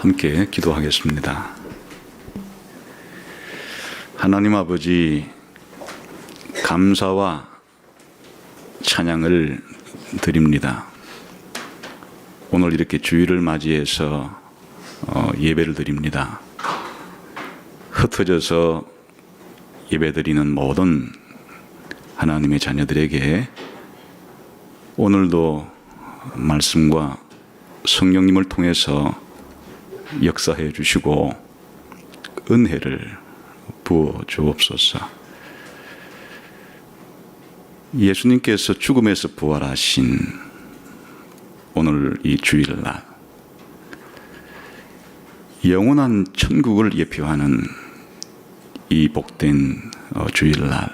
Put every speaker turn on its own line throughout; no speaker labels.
함께 기도하겠습니다. 하나님 아버지, 감사와 찬양을 드립니다. 오늘 이렇게 주일을 맞이해서 예배를 드립니다. 흩어져서 예배드리는 모든 하나님의 자녀들에게 오늘도 말씀과 성령님을 통해서 역사해 주시고 은혜를 부어 주옵소서. 예수님께서 죽음에서 부활하신 오늘 이 주일날, 영원한 천국을 예표하는 이 복된 주일날,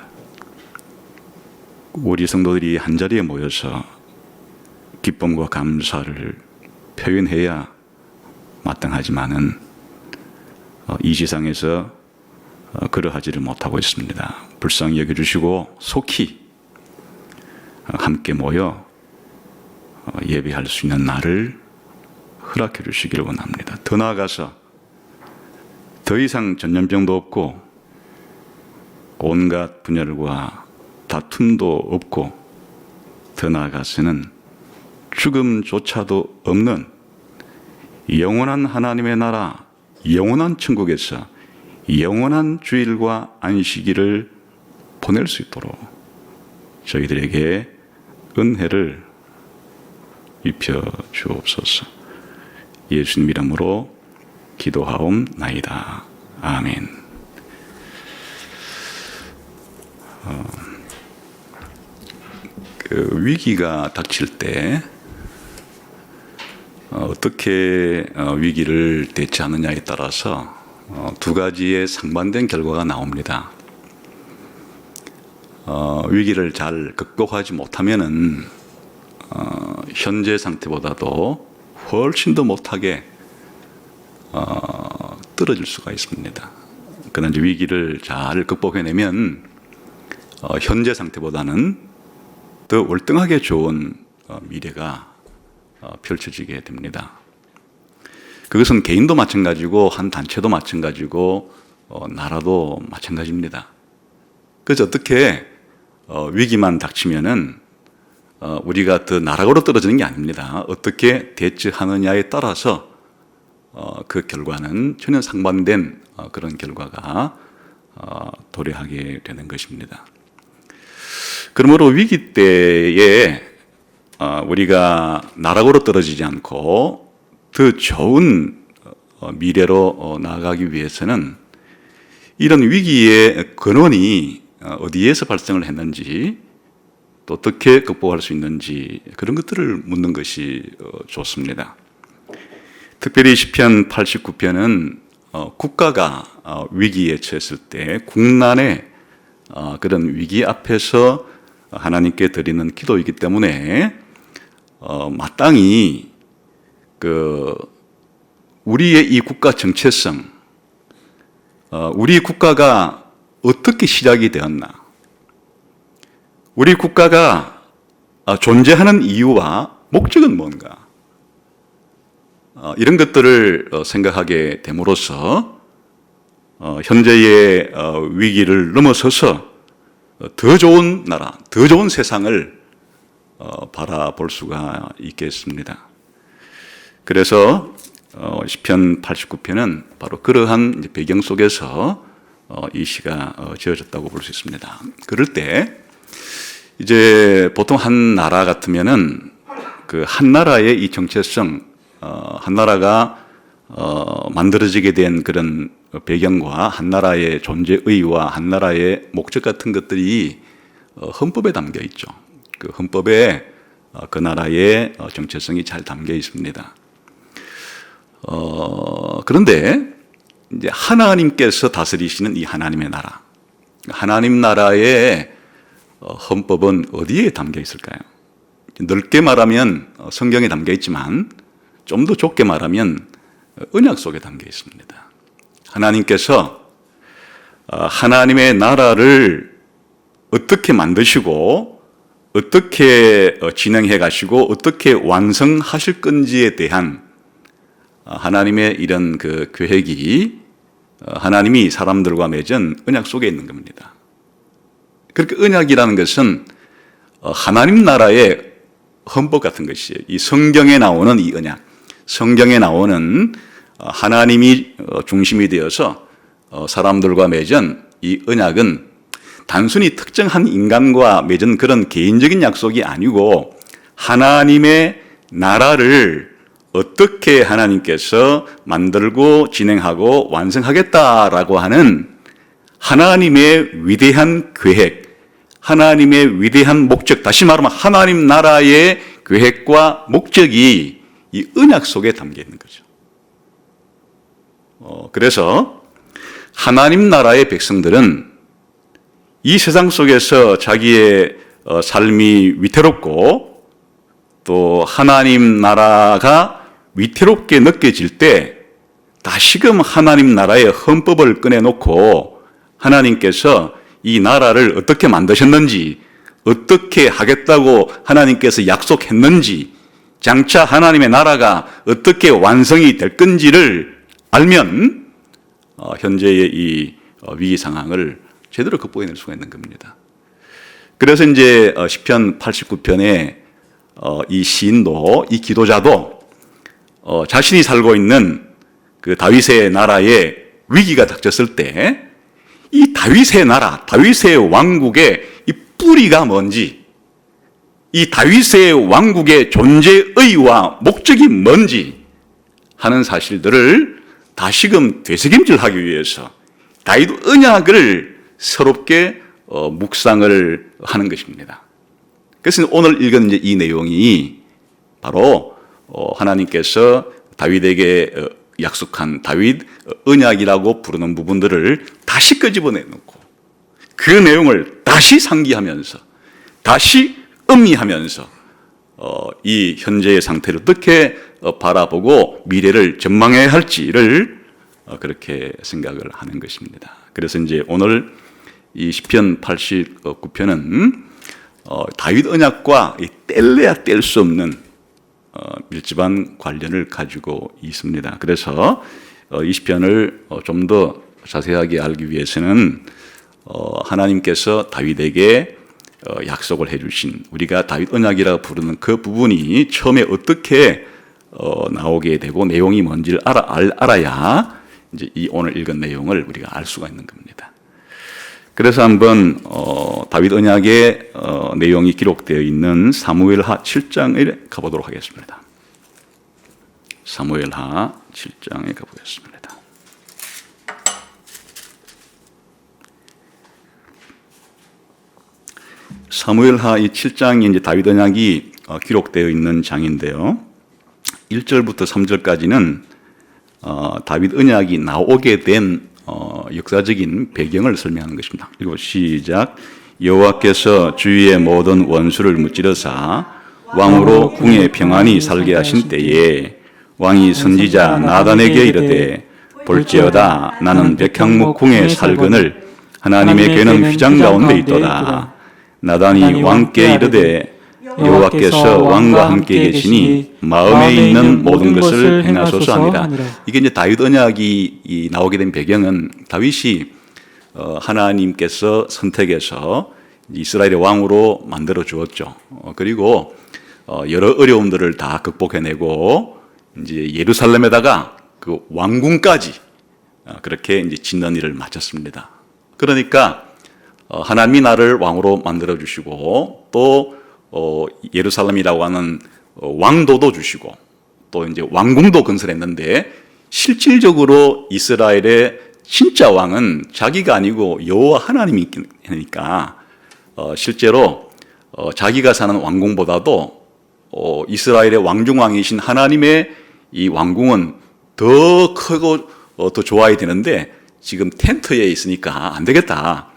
우리 성도들이 한자리에 모여서 기쁨과 감사를 표현해야 마땅하지만은 이 세상에서 그러하지를 못하고 있습니다. 불쌍히 여겨주시고 속히 함께 모여 예배할 수 있는 날을 허락해 주시기를 원합니다. 더 나아가서 더 이상 전염병도 없고 온갖 분열과 다툼도 없고 더 나아가서는 죽음조차도 없는 영원한 하나님의 나라, 영원한 천국에서 영원한 주일과 안식일을 보낼 수 있도록 저희들에게 은혜를 입혀 주옵소서. 예수님 이름으로 기도하옵나이다. 아멘. 위기가 닥칠 때 어떻게 위기를 대처하느냐에 따라서 두 가지의 상반된 결과가 나옵니다. 위기를 잘 극복하지 못하면은 현재 상태보다도 훨씬 더 못하게 떨어질 수가 있습니다. 그러나 이제 위기를 잘 극복해내면 현재 상태보다는 더 월등하게 좋은 미래가 펼쳐지게 됩니다. 그것은 개인도 마찬가지고 한 단체도 마찬가지고 나라도 마찬가지입니다. 그래서 어떻게 위기만 닥치면은 우리가 더 나락으로 떨어지는 게 아닙니다. 어떻게 대처하느냐에 따라서 그 결과는 전혀 상반된 그런 결과가 도래하게 되는 것입니다. 그러므로 위기 때에 우리가 나락으로 떨어지지 않고 더 좋은 미래로 나아가기 위해서는 이런 위기의 근원이 어디에서 발생을 했는지, 또 어떻게 극복할 수 있는지, 그런 것들을 묻는 것이 좋습니다. 특별히 시편 89편은 국가가 위기에 처했을 때 국난의 그런 위기 앞에서 하나님께 드리는 기도이기 때문에 마땅히 우리의 이 국가 정체성, 우리 국가가 어떻게 시작이 되었나, 우리 국가가 존재하는 이유와 목적은 뭔가, 이런 것들을 생각하게 됨으로써 현재의 위기를 넘어서서 더 좋은 나라, 더 좋은 세상을 바라볼 수가 있겠습니다. 그래서 시편 89편은 바로 그러한 배경 속에서 이 시가 지어졌다고 볼 수 있습니다. 그럴 때 이제 보통 한 나라 같으면은 그 한 나라의 이 정체성, 한 나라가 만들어지게 된 그런 배경과 한 나라의 존재의와 한 나라의 목적 같은 것들이 헌법에 담겨 있죠. 그 헌법에 그 나라의 정체성이 잘 담겨 있습니다. 그런데 이제 하나님께서 다스리시는 이 하나님의 나라, 하나님 나라의 헌법은 어디에 담겨 있을까요? 넓게 말하면 성경에 담겨 있지만 좀 더 좁게 말하면 언약 속에 담겨 있습니다. 하나님께서 하나님의 나라를 어떻게 만드시고 어떻게 진행해 가시고 어떻게 완성하실 건지에 대한 하나님의 이런 그 계획이 하나님이 사람들과 맺은 언약 속에 있는 겁니다. 그렇게 언약이라는 것은 하나님 나라의 헌법 같은 것이에요. 이 성경에 나오는 이 언약, 성경에 나오는 하나님이 중심이 되어서 사람들과 맺은 이 언약은 단순히 특정한 인간과 맺은 그런 개인적인 약속이 아니고 하나님의 나라를 어떻게 하나님께서 만들고 진행하고 완성하겠다라고 하는 하나님의 위대한 계획, 하나님의 위대한 목적, 다시 말하면 하나님 나라의 계획과 목적이 이 언약 속에 담겨 있는 거죠. 그래서 하나님 나라의 백성들은 이 세상 속에서 자기의 삶이 위태롭고 또 하나님 나라가 위태롭게 느껴질 때 다시금 하나님 나라의 헌법을 꺼내놓고 하나님께서 이 나라를 어떻게 만드셨는지, 어떻게 하겠다고 하나님께서 약속했는지, 장차 하나님의 나라가 어떻게 완성이 될 건지를 알면 현재의 이 위기 상황을 제대로 극복해낼 수가 있는 겁니다. 그래서 이제 시편 89편에 이 시인도, 이 기도자도 자신이 살고 있는 그 다윗의 나라에 위기가 닥쳤을 때 이 다윗의 나라, 다윗의 왕국의 이 뿌리가 뭔지, 이 다윗의 왕국의 존재의와 목적이 뭔지 하는 사실들을 다시금 되새김질하기 위해서 다윗 언약을 새롭게 묵상을 하는 것입니다. 그래서 오늘 읽은 이제 이 내용이 바로 하나님께서 다윗에게 약속한 다윗 언약이라고 부르는 부분들을 다시 끄집어내놓고 그 내용을 다시 상기하면서 다시 음미하면서 이 현재의 상태를 어떻게 바라보고 미래를 전망해야 할지를 그렇게 생각을 하는 것입니다. 그래서 이제 오늘 이 시편 89편은 다윗 언약과 뗄래야 뗄 수 없는 밀접한 관련을 가지고 있습니다. 그래서 이 시편을 좀 더 자세하게 알기 위해서는 하나님께서 다윗에게 약속을 해주신 우리가 다윗 언약이라고 부르는 그 부분이 처음에 어떻게 나오게 되고 내용이 뭔지를 알아야 이제 이 오늘 읽은 내용을 우리가 알 수가 있는 겁니다. 그래서 한번 다윗 언약의 내용이 기록되어 있는 사무엘하 7장에 가보도록 하겠습니다. 사무엘하 7장에 가보겠습니다. 사무엘하 이 7장이 이제 다윗 언약이 기록되어 있는 장인데요. 1절부터 3절까지는 다윗 언약이 나오게 된 역사적인 배경을 설명하는 것입니다. 그리고 시작. 여호와께서 주위의 모든 원수를 무찌르사 왕으로 궁에 평안히 살게 하신 때에 왕이 선지자 나단에게 이르되 볼지어다 나는 백향목 궁에 살거늘 하나님의 괴는 휘장 가운데 있도다. 나단이 왕께 이르되 여호와께서 왕과 함께 계시니 마음에 있는 모든 것을 행하소서 하니라. 이게 이제 다윗 언약이 나오게 된 배경은 다윗이 하나님께서 선택해서 이스라엘의 왕으로 만들어 주었죠. 그리고 여러 어려움들을 다 극복해내고 이제 예루살렘에다가 그 왕궁까지 그렇게 이제 짓는 일을 마쳤습니다. 그러니까 하나님이 나를 왕으로 만들어 주시고 또 예루살렘이라고 하는 왕도도 주시고 또 이제 왕궁도 건설했는데 실질적으로 이스라엘의 진짜 왕은 자기가 아니고 여호와 하나님이니까 실제로 자기가 사는 왕궁보다도 이스라엘의 왕중왕이신 하나님의 이 왕궁은 더 크고 더 좋아야 되는데 지금 텐트에 있으니까 안 되겠다.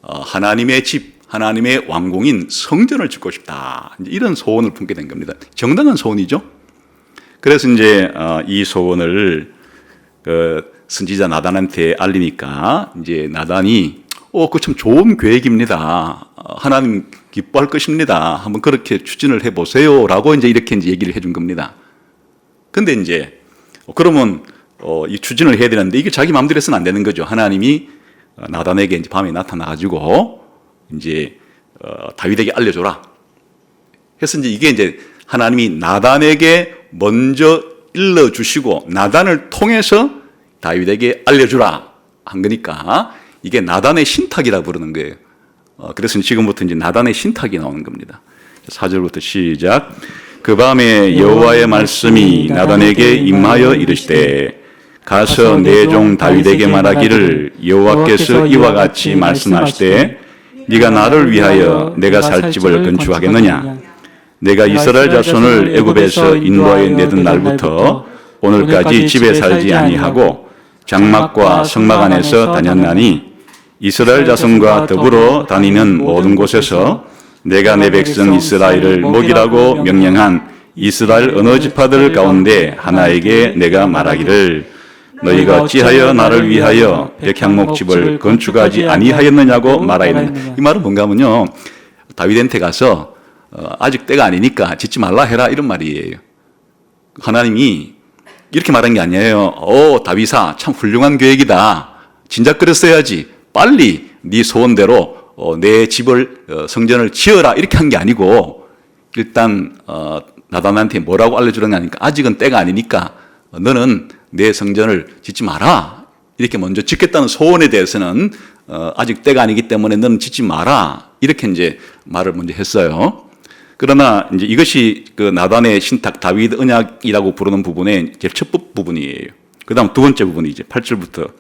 하나님의 집, 하나님의 왕궁인 성전을 짓고 싶다. 이런 소원을 품게 된 겁니다. 정당한 소원이죠. 그래서 이제 이 소원을 선지자 나단한테 알리니까 이제 나단이 그거 참 좋은 계획입니다. 하나님 기뻐할 것입니다. 한번 그렇게 추진을 해보세요라고 이제 이렇게 이제 얘기를 해준 겁니다. 근데 이제 그러면 이 추진을 해야 되는데 이게 자기 마음대로 해서는 안 되는 거죠. 하나님이 나단에게 이제 밤에 나타나가지고 이제 다윗에게 알려줘라. 해서 이제 이게 하나님이 나단에게 먼저 일러주시고 나단을 통해서 다윗에게 알려주라 한 거니까 이게 나단의 신탁이라 부르는 거예요. 그래서 지금부터 이제 나단의 신탁이 나오는 겁니다. 4절부터 시작. 그 밤에 여호와의 말씀이 나단에게 임하여 이르시되 가서 내 종 다윗에게 말하기를 여호와께서 이와 같이 말씀하시되 네가 나를 위하여 내가 살 집을 건축하겠느냐. 내가 이스라엘 자손을 애굽에서 인도하여 내던 날부터 오늘까지 집에 살지 아니하고 장막과 성막 안에서 다녔나니 이스라엘 자손과 더불어 다니는 모든 곳에서 내가 내 백성 이스라엘을 먹이라고 명령한 이스라엘 어느 지파들 가운데 하나에게 내가 말하기를 너희가 어찌하여 나를 위하여 백향목집을 건축하지 아니하였느냐고 말하였느냐. 이 말은 뭔가 하면요, 다윗한테 가서 아직 때가 아니니까 짓지 말라 해라 이런 말이에요. 하나님이 이렇게 말한 게 아니에요. 다윗아 참 훌륭한 계획이다. 진작 그랬어야지. 빨리 네 소원대로 내 집을 성전을 지어라 이렇게 한 게 아니고 일단 나단한테 뭐라고 알려주는 게 아니니까 아직은 때가 아니니까 너는 내 성전을 짓지 마라. 이렇게 먼저 짓겠다는 소원에 대해서는 아직 때가 아니기 때문에 너는 짓지 마라. 이렇게 이제 말을 먼저 했어요. 그러나 이제 이것이 그 나단의 신탁 다윗 언약이라고 부르는 부분의 제일 첫 부분이에요. 그다음 두 번째 부분이 이제 8절부터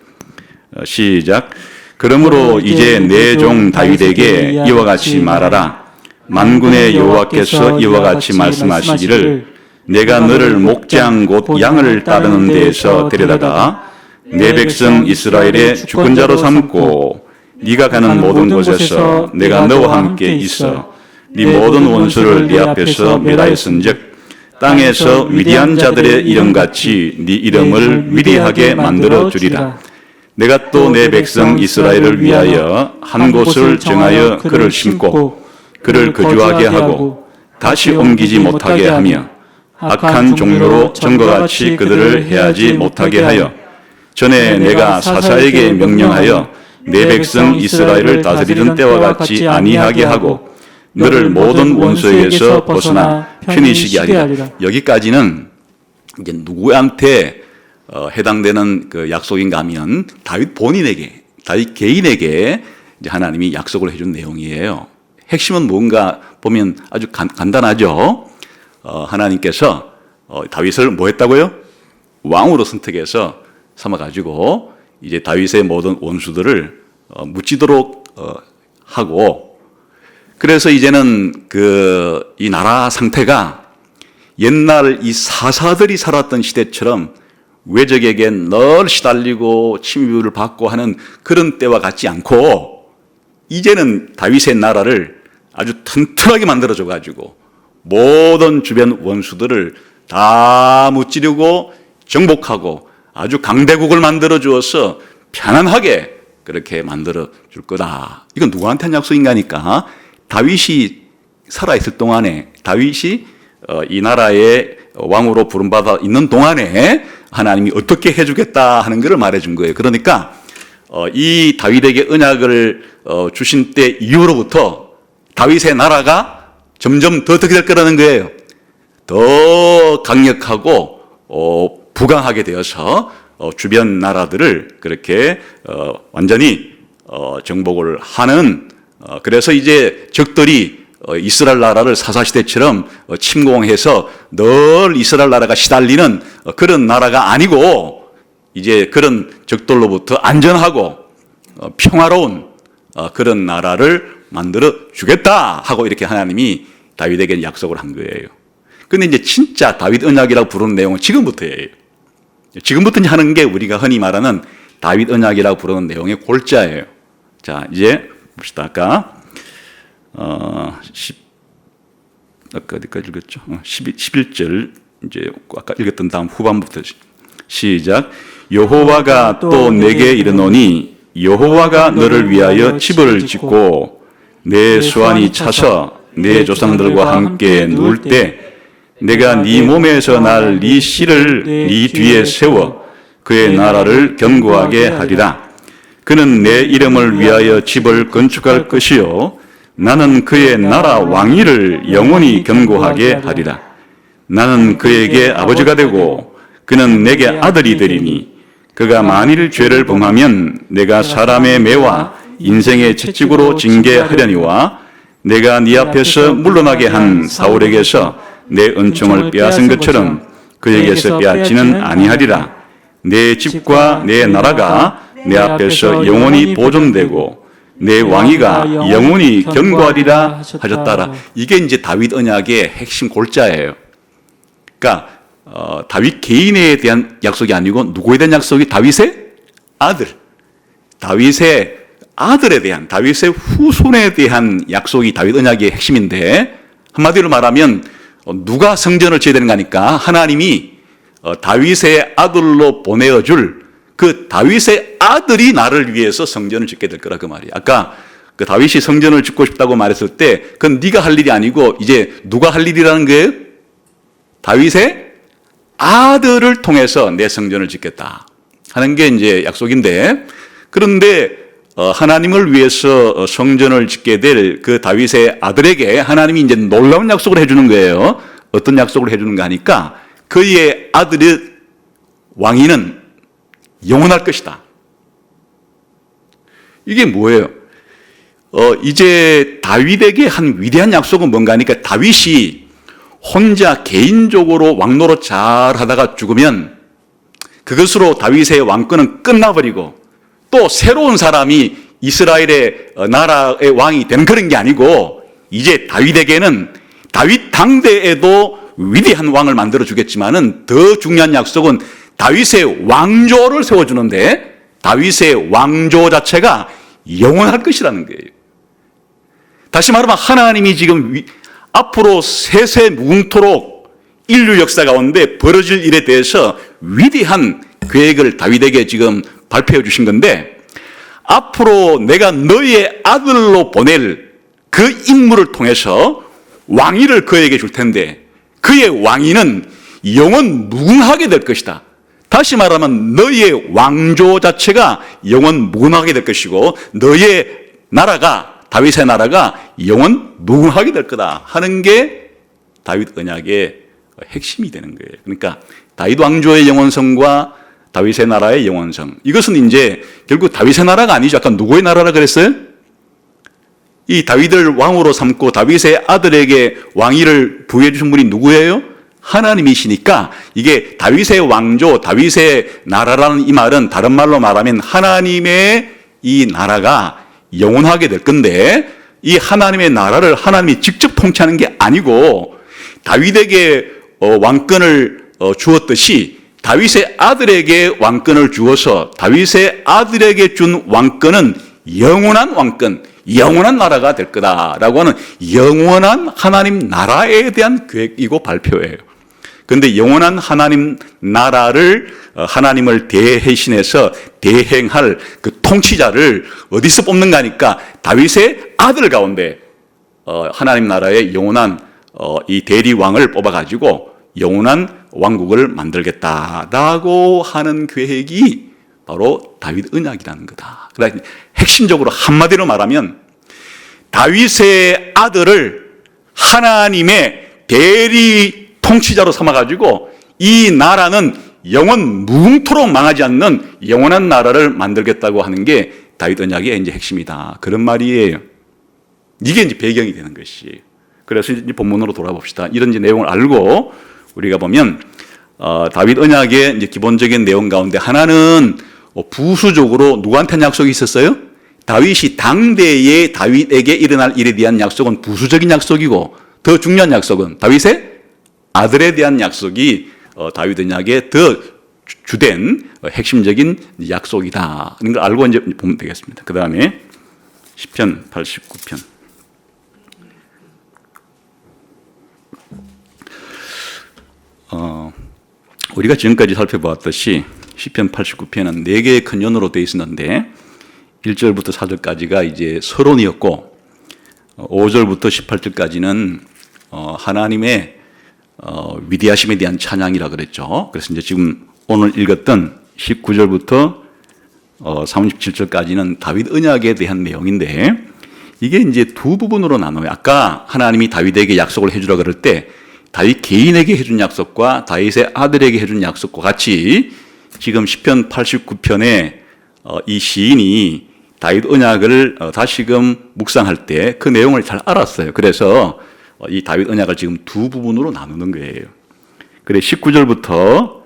시작. 그러므로 이제 내 종 다윗에게 이와 같이 말하라. 만군의 여호와께서 이와 같이 말씀하시기를 내가 너를 목장 곧 양을 따르는 데에서 데려다가 내 백성 이스라엘의 주권자로 삼고 네가 가는 모든 곳에서 내가 너와 함께 있어 네 모든 원수를 네 앞에서 멸하였은즉 땅에서 위대한 자들의 이름같이 네 이름을 위대하게 만들어 주리라. 내가 또 내 백성 이스라엘을 위하여 한 곳을 정하여 그를 심고 그를 거주하게 하고 다시 옮기지 못하게 하며 악한 종류로 전과 같이 그들을 해하지 못하게 하여 전에 내가 사사에게 명령하여 내 백성 이스라엘을 다스리던 때와 같이 아니하게 하고 너를 모든 원수에게서 벗어나 편히 쉬게 하리라. 여기까지는 이제 누구한테 해당되는 그 약속인가 하면 다윗 본인에게, 다윗 개인에게 이제 하나님이 약속을 해준 내용이에요. 핵심은 뭔가 보면 아주 간단하죠. 하나님께서 다윗을 뭐 했다고요? 왕으로 선택해서 삼아가지고 이제 다윗의 모든 원수들을 묻지도록 하고 그래서 이제는 이 나라 상태가 옛날 이 사사들이 살았던 시대처럼 외적에게 늘 시달리고 침입을 받고 하는 그런 때와 같지 않고 이제는 다윗의 나라를 아주 튼튼하게 만들어줘 가지고 모든 주변 원수들을 다 무찌르고 정복하고 아주 강대국을 만들어 주어서 편안하게 그렇게 만들어 줄 거다. 이건 누구한테 한 약속인가니까 다윗이 살아있을 동안에 다윗이 이 나라의 왕으로 부름받아 있는 동안에 하나님이 어떻게 해주겠다 하는 것을 말해준 거예요. 그러니까 이 다윗에게 언약을 주신 때 이후로부터 다윗의 나라가 점점 더 어떻게 될 거라는 거예요. 더 강력하고 부강하게 되어서 주변 나라들을 그렇게 완전히 정복을 하는 그래서 이제 적들이 이스라엘 나라를 사사시대처럼 침공해서 늘 이스라엘 나라가 시달리는 그런 나라가 아니고 이제 그런 적들로부터 안전하고 평화로운 그런 나라를 만들어 주겠다 하고 이렇게 하나님이 다윗에게 약속을 한 거예요. 근데 이제 진짜 다윗 언약이라고 부르는 내용은 지금부터예요. 지금부터 하는 게 우리가 흔히 말하는 다윗 언약이라고 부르는 내용의 골자예요. 자, 이제 봅시다. 아까 어디까지 읽었죠? 11절 이제 아까 읽었던 다음 후반부터 시작. 여호와가 또 내게 이르노니 여호와가 너를 위하여 집을 짓고 내 수완이 차서 내 조상들과 함께 누울 때 내가 네 몸에서 날 네 씨를 네 뒤에 세워 그의 나라를 견고하게 하리라. 그는 내 이름을 위하여 집을 건축할 것이요 나는 그의 나라 왕위를 영원히 견고하게 하리라. 나는 그에게 아버지가 되고 그는 내게 아들이 되리니 그가 만일 죄를 범하면 내가 사람의 매와 인생의 채찍으로 징계하려니와 내가 네 앞에서 물러나게 한 사울에게서 내 은총을 빼앗은 것처럼 그에게서 빼앗지는 아니하리라. 내 집과 내 나라가 내 앞에서 영원히 보존되고 내 왕위가 영원히 견고하리라 하셨다라. 이게 이제 다윗 언약의 핵심 골자예요. 그러니까 다윗 개인에 대한 약속이 아니고 누구에 대한 약속이? 다윗의 아들. 다윗의 아들에 대한, 다윗의 후손에 대한 약속이 다윗 언약의 핵심인데, 한마디로 말하면 누가 성전을 지어야 되는 거니까 하나님이 다윗의 아들로 보내어줄 그 다윗의 아들이 나를 위해서 성전을 짓게 될 거라 그 말이에요. 아까 그 다윗이 성전을 짓고 싶다고 말했을 때 그건 네가 할 일이 아니고 이제 누가 할 일이라는 거예요? 다윗의 아들을 통해서 내 성전을 짓겠다 하는 게 이제 약속인데, 그런데 하나님을 위해서 성전을 짓게 될 그 다윗의 아들에게 하나님이 이제 놀라운 약속을 해주는 거예요. 어떤 약속을 해주는가 하니까 그의 아들의 왕위는 영원할 것이다. 이게 뭐예요? 이제 다윗에게 한 위대한 약속은 뭔가 하니까 다윗이 혼자 개인적으로 왕노릇 잘 하다가 죽으면 그것으로 다윗의 왕권은 끝나버리고 또 새로운 사람이 이스라엘의 나라의 왕이 되는 그런 게 아니고 이제 다윗에게는 다윗 당대에도 위대한 왕을 만들어 주겠지만은 더 중요한 약속은 다윗의 왕조를 세워주는데 다윗의 왕조 자체가 영원할 것이라는 거예요. 다시 말하면 하나님이 지금 앞으로 세세 무궁토록 인류 역사 가운데 벌어질 일에 대해서 위대한 계획을 다윗에게 지금 발표해 주신 건데, 앞으로 내가 너의 아들로 보낼 그 인물을 통해서 왕위를 그에게 줄 텐데 그의 왕위는 영원 무궁하게 될 것이다. 다시 말하면 너의 왕조 자체가 영원 무궁하게 될 것이고 너의 나라가, 다윗의 나라가 영원 무궁하게 될 거다 하는 게 다윗 언약의 핵심이 되는 거예요. 그러니까 다윗 왕조의 영원성과 다윗의 나라의 영원성, 이것은 이제 결국 다윗의 나라가 아니죠. 아까 누구의 나라라 그랬어요? 이 다윗을 왕으로 삼고 다윗의 아들에게 왕위를 부여해 주신 분이 누구예요? 하나님이시니까 이게 다윗의 왕조, 다윗의 나라라는 이 말은 다른 말로 말하면 하나님의 이 나라가 영원하게 될 건데, 이 하나님의 나라를 하나님이 직접 통치하는 게 아니고 다윗에게 왕권을 주었듯이 다윗의 아들에게 왕권을 주어서 다윗의 아들에게 준 왕권은 영원한 왕권, 영원한 나라가 될 거다라고 하는 영원한 하나님 나라에 대한 계획이고 발표예요. 그런데 영원한 하나님 나라를 하나님을 대해신해서 대행할 그 통치자를 어디서 뽑는가 하니까 다윗의 아들 가운데 하나님 나라의 영원한 이 대리왕을 뽑아가지고 영원한 왕국을 만들겠다라고 하는 계획이 바로 다윗 언약이라는 거다. 그러니까 핵심적으로 한마디로 말하면 다윗의 아들을 하나님의 대리 통치자로 삼아가지고 이 나라는 영원 무궁토록 망하지 않는 영원한 나라를 만들겠다고 하는 게 다윗 언약의 이제 핵심이다. 그런 말이에요. 이게 이제 배경이 되는 것이에요. 그래서 이제 본문으로 돌아봅시다. 이런 이제 내용을 알고 우리가 보면 다윗 언약의 이제 기본적인 내용 가운데 하나는 부수적으로 누구한테 약속이 있었어요? 다윗이 당대의 다윗에게 일어날 일에 대한 약속은 부수적인 약속이고, 더 중요한 약속은 다윗의 아들에 대한 약속이 다윗 언약의 더 주된 핵심적인 약속이다 하는 걸 알고 이제 보면 되겠습니다. 그 다음에 시편 89편. 우리가 지금까지 살펴보았듯이 시편 89편은 4개의 큰 연으로 되어 있었는데 1절부터 4절까지가 이제 서론이었고 5절부터 18절까지는 하나님의 위대하심에 대한 찬양이라 그랬죠. 그래서 이제 지금 오늘 읽었던 19절부터 37절까지는 다윗 언약에 대한 내용인데 이게 이제 두 부분으로 나눠요. 아까 하나님이 다윗에게 약속을 해주라 그럴 때 다윗 개인에게 해준 약속과 다윗의 아들에게 해준 약속과 같이 지금 시편 89편에 이 시인이 다윗 언약을 다시금 묵상할 때 그 내용을 잘 알았어요. 그래서 이 다윗 언약을 지금 두 부분으로 나누는 거예요. 그래 19절부터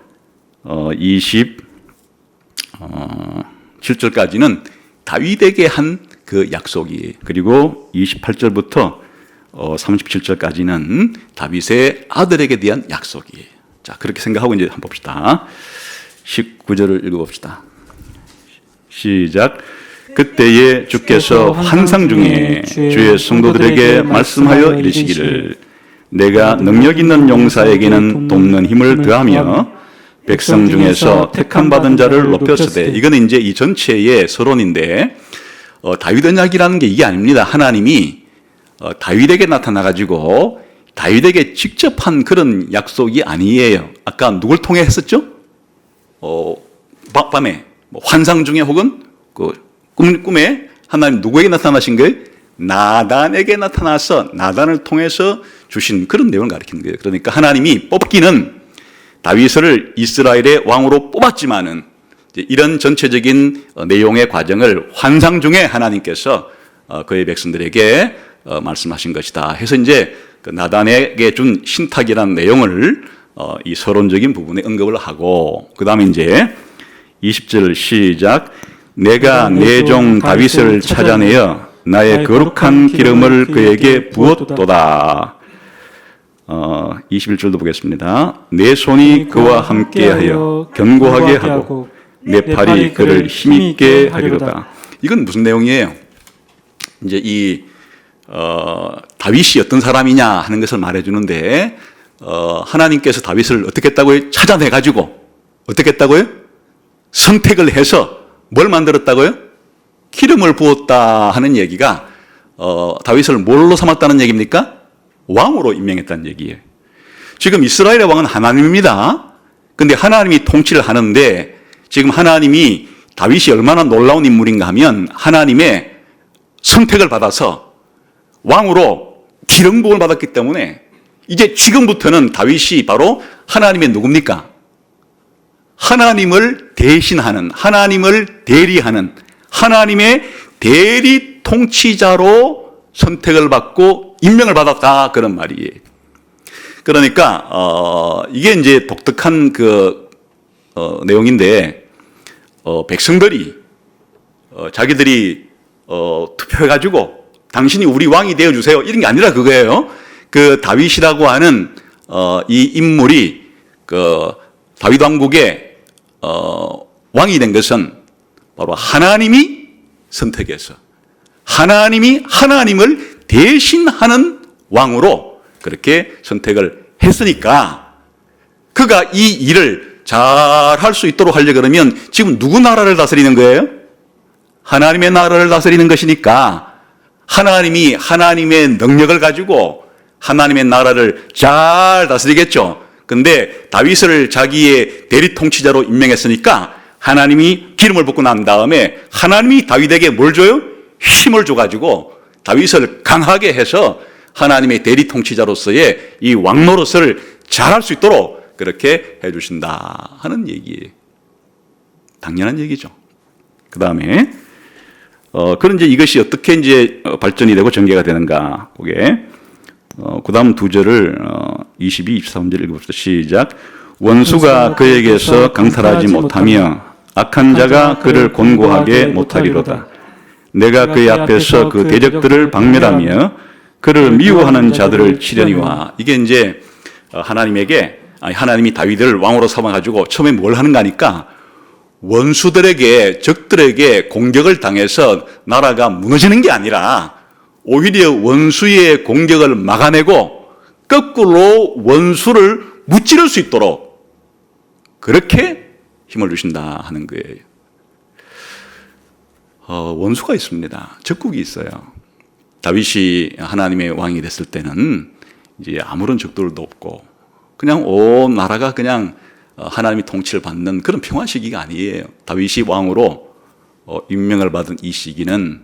27절까지는 다윗에게 한 그 약속이에요. 그리고 28절부터 37절까지는 다윗의 아들에게 대한 약속이에요. 자, 그렇게 생각하고 이제 한번 봅시다. 19절을 읽어봅시다. 시작. 그때에 주께서 환상 중에 주의 성도들에게 말씀하여 이르시기를 내가 능력 있는 용사에게는 돕는 힘을 더하며 백성 중에서 택함 받은 자를 높였으되 이거는 이제 이 전체의 서론인데 다윗 언약이라는 게 이게 아닙니다. 하나님이 다윗에게 나타나가지고 다윗에게 직접 한 그런 약속이 아니에요. 아까 누굴 통해 했었죠? 밤에 환상 중에 혹은 그 꿈에 하나님 누구에게 나타나신 거예요? 나단에게 나타나서 나단을 통해서 주신 그런 내용을 가리키는 거예요. 그러니까 하나님이 뽑기는 다윗을 이스라엘의 왕으로 뽑았지만은 이런 전체적인 내용의 과정을 환상 중에 하나님께서 그의 백성들에게 말씀하신 것이다 해서 이제 그 나단에게 준 신탁이라는 내용을 이 서론적인 부분에 언급을 하고 그 다음에 이제 20절 시작. 내가 내 종 다윗을 찾아내어 나의 거룩한 기름을 그에게 부었도다. 21절도 보겠습니다. 내 손이 그와 함께하여 견고하게 하고 내 팔이 그를 힘있게 하리로다. 이건 무슨 내용이에요? 이제 이 다윗이 어떤 사람이냐 하는 것을 말해주는데 하나님께서 다윗을 어떻게 했다고요? 찾아내가지고 어떻게 했다고요? 선택을 해서 뭘 만들었다고요? 기름을 부었다 하는 얘기가 다윗을 뭘로 삼았다는 얘기입니까? 왕으로 임명했다는 얘기예요. 지금 이스라엘의 왕은 하나님입니다. 그런데 하나님이 통치를 하는데 지금 하나님이 다윗이 얼마나 놀라운 인물인가 하면 하나님의 선택을 받아서 왕으로 기름 부음을 받았기 때문에 이제 지금부터는 다윗이 바로 하나님의 누굽니까? 하나님을 대신하는, 하나님을 대리하는 하나님의 대리 통치자로 선택을 받고 임명을 받았다 그런 말이에요. 그러니까 이게 이제 독특한 그 내용인데 백성들이 자기들이 투표해가지고 당신이 우리 왕이 되어주세요 이런 게 아니라 그거예요. 그 다윗이라고 하는 이 인물이 그 다윗 왕국의 왕이 된 것은 바로 하나님이 선택해서 하나님이 하나님을 대신하는 왕으로 그렇게 선택을 했으니까 그가 이 일을 잘 할 수 있도록 하려고 그러면 지금 누구 나라를 다스리는 거예요? 하나님의 나라를 다스리는 것이니까 하나님이 하나님의 능력을 가지고 하나님의 나라를 잘 다스리겠죠. 근데 다윗을 자기의 대리 통치자로 임명했으니까 하나님이 기름을 붓고 난 다음에 하나님이 다윗에게 뭘 줘요? 힘을 줘가지고 다윗을 강하게 해서 하나님의 대리 통치자로서의 이 왕노릇을 잘할 수 있도록 그렇게 해주신다 하는 얘기예요. 당연한 얘기죠. 그 다음에 그런 이제 이것이 어떻게 이제 발전이 되고 전개가 되는가 그게 그 다음 두 절을 22, 23절 읽어봅시다. 시작. 원수가 그에게서 강탈하지 못하며 악한 자가 그를 곤고하게 못하리로다. 내가 그의 앞에서 그 대적들을 박멸하며 그를 미워하는 자들을 치려니와. 이게 이제 하나님이 다윗을 왕으로 삼아가지고 처음에 뭘 하는가 하니까 원수들에게 적들에게 공격을 당해서 나라가 무너지는 게 아니라 오히려 원수의 공격을 막아내고 거꾸로 원수를 무찌를 수 있도록 그렇게 힘을 주신다 하는 거예요. 원수가 있습니다. 적국이 있어요. 다윗이 하나님의 왕이 됐을 때는 이제 아무런 적들도 없고 그냥 온 나라가 그냥 하나님이 통치를 받는 그런 평화 시기가 아니에요. 다윗이 왕으로 임명을 받은 이 시기는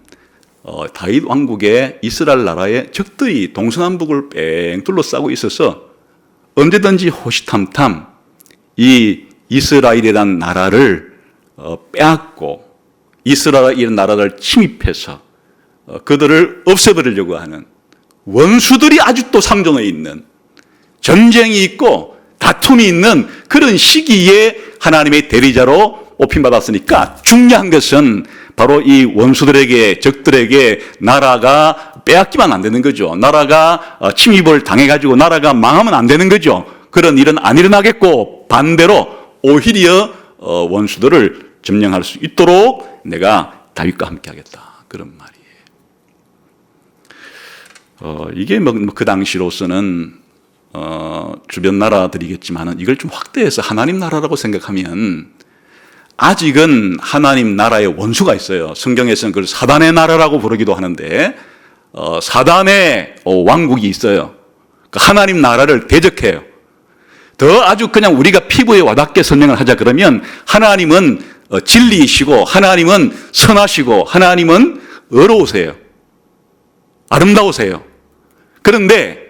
다윗 왕국의 이스라엘 나라의 적들이 동서남북을 뺑 둘러싸고 있어서 언제든지 호시탐탐 이 이스라엘이라는 나라를 빼앗고 이스라엘이라는 나라를 침입해서 그들을 없애버리려고 하는 원수들이 아직도 상존해 있는 전쟁이 있고 다툼이 있는 그런 시기에 하나님의 대리자로 오핀받았으니까 중요한 것은 바로 이 원수들에게 적들에게 나라가 빼앗기면 안 되는 거죠. 나라가 침입을 당해가지고 나라가 망하면 안 되는 거죠. 그런 일은 안 일어나겠고 반대로 오히려 원수들을 점령할 수 있도록 내가 다윗과 함께 하겠다. 그런 말이에요. 이게 그 당시로서는 주변 나라들이겠지만은 이걸 좀 확대해서 하나님 나라라고 생각하면 아직은 하나님 나라의 원수가 있어요. 성경에서는 그걸 사단의 나라라고 부르기도 하는데 사단의 왕국이 있어요. 하나님 나라를 대적해요. 더 아주 그냥 우리가 피부에 와닿게 설명을 하자 그러면 하나님은 진리이시고 하나님은 선하시고 하나님은 의로우세요. 아름다우세요. 그런데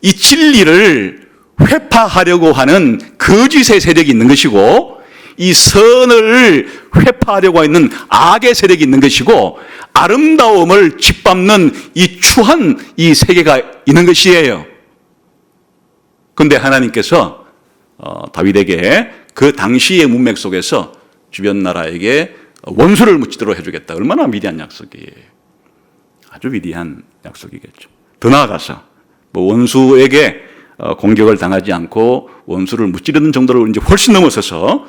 이 진리를 회파하려고 하는 거짓의 세력이 있는 것이고 이 선을 회파하려고 하는 악의 세력이 있는 것이고 아름다움을 짓밟는 이 추한 이 세계가 있는 것이에요. 그런데 하나님께서 다윗에게 그 당시의 문맥 속에서 주변 나라에게 원수를 묻히도록 해주겠다. 얼마나 위대한 약속이에요. 아주 위대한 약속이겠죠. 더 나아가서 원수에게 공격을 당하지 않고 원수를 무찌르는 정도를 이제 훨씬 넘어서서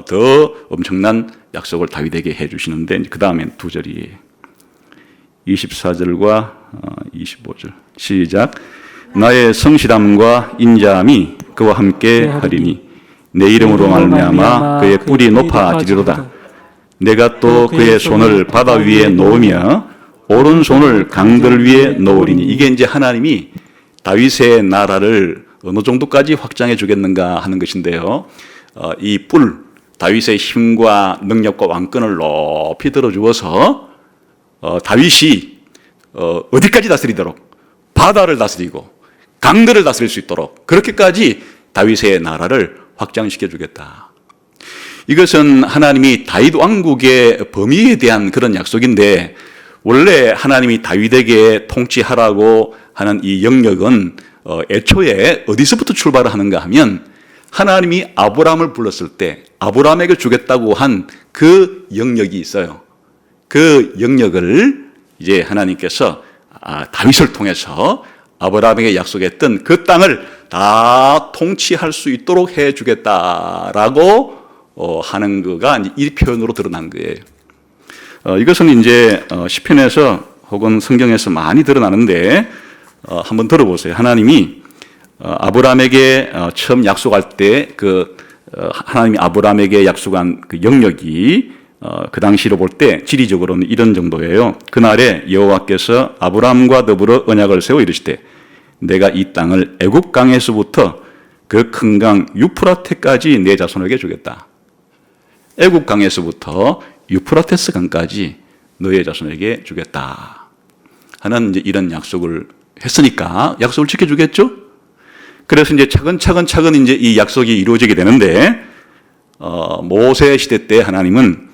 더 엄청난 약속을 다윗에게 해주시는데 그 다음엔 두 절이 24절과 25절 시작. 나의 성실함과 인자함이 그와 함께 하리니 내 이름으로 말미암아 그의 뿔이 높아지리로다. 내가 또 그의 손을 바다 위에 놓으며 오른손을 강들 위에 놓으리니. 이게 이제 하나님이 다윗의 나라를 어느 정도까지 확장해 주겠는가 하는 것인데요. 이 뿔, 다윗의 힘과 능력과 왕권을 높이 들어주어서 다윗이 어디까지 다스리도록 바다를 다스리고 강들을 다스릴 수 있도록 그렇게까지 다윗의 나라를 확장시켜 주겠다. 이것은 하나님이 다윗 왕국의 범위에 대한 그런 약속인데 원래 하나님이 다윗에게 통치하라고 하는 이 영역은 애초에 어디서부터 출발을 하는가 하면 하나님이 아브라함을 불렀을 때 아브라함에게 주겠다고 한 그 영역이 있어요. 그 영역을 이제 하나님께서 다윗을 통해서 아브라함에게 약속했던 그 땅을 다 통치할 수 있도록 해주겠다라고 하는 거가 이 표현으로 드러난 거예요. 이것은 이제 시편에서 혹은 성경에서 많이 드러나는데 한번 들어보세요. 하나님이 아브라함에게 처음 약속할 때 하나님이 아브라함에게 약속한 그 영역이 그 당시로 볼 때 지리적으로는 이런 정도예요. 그날에 여호와께서 아브라함과 더불어 언약을 세워 이르시되 내가 이 땅을 애굽 강에서부터 그 큰 강 유프라테까지 내 자손에게 주겠다. 애굽 강에서부터 유프라테스 강까지 너의 자손에게 주겠다 하는 이제 이런 약속을 했으니까 약속을 지켜주겠죠? 그래서 이제 차근차근 이제 이 약속이 이루어지게 되는데 모세 시대 때 하나님은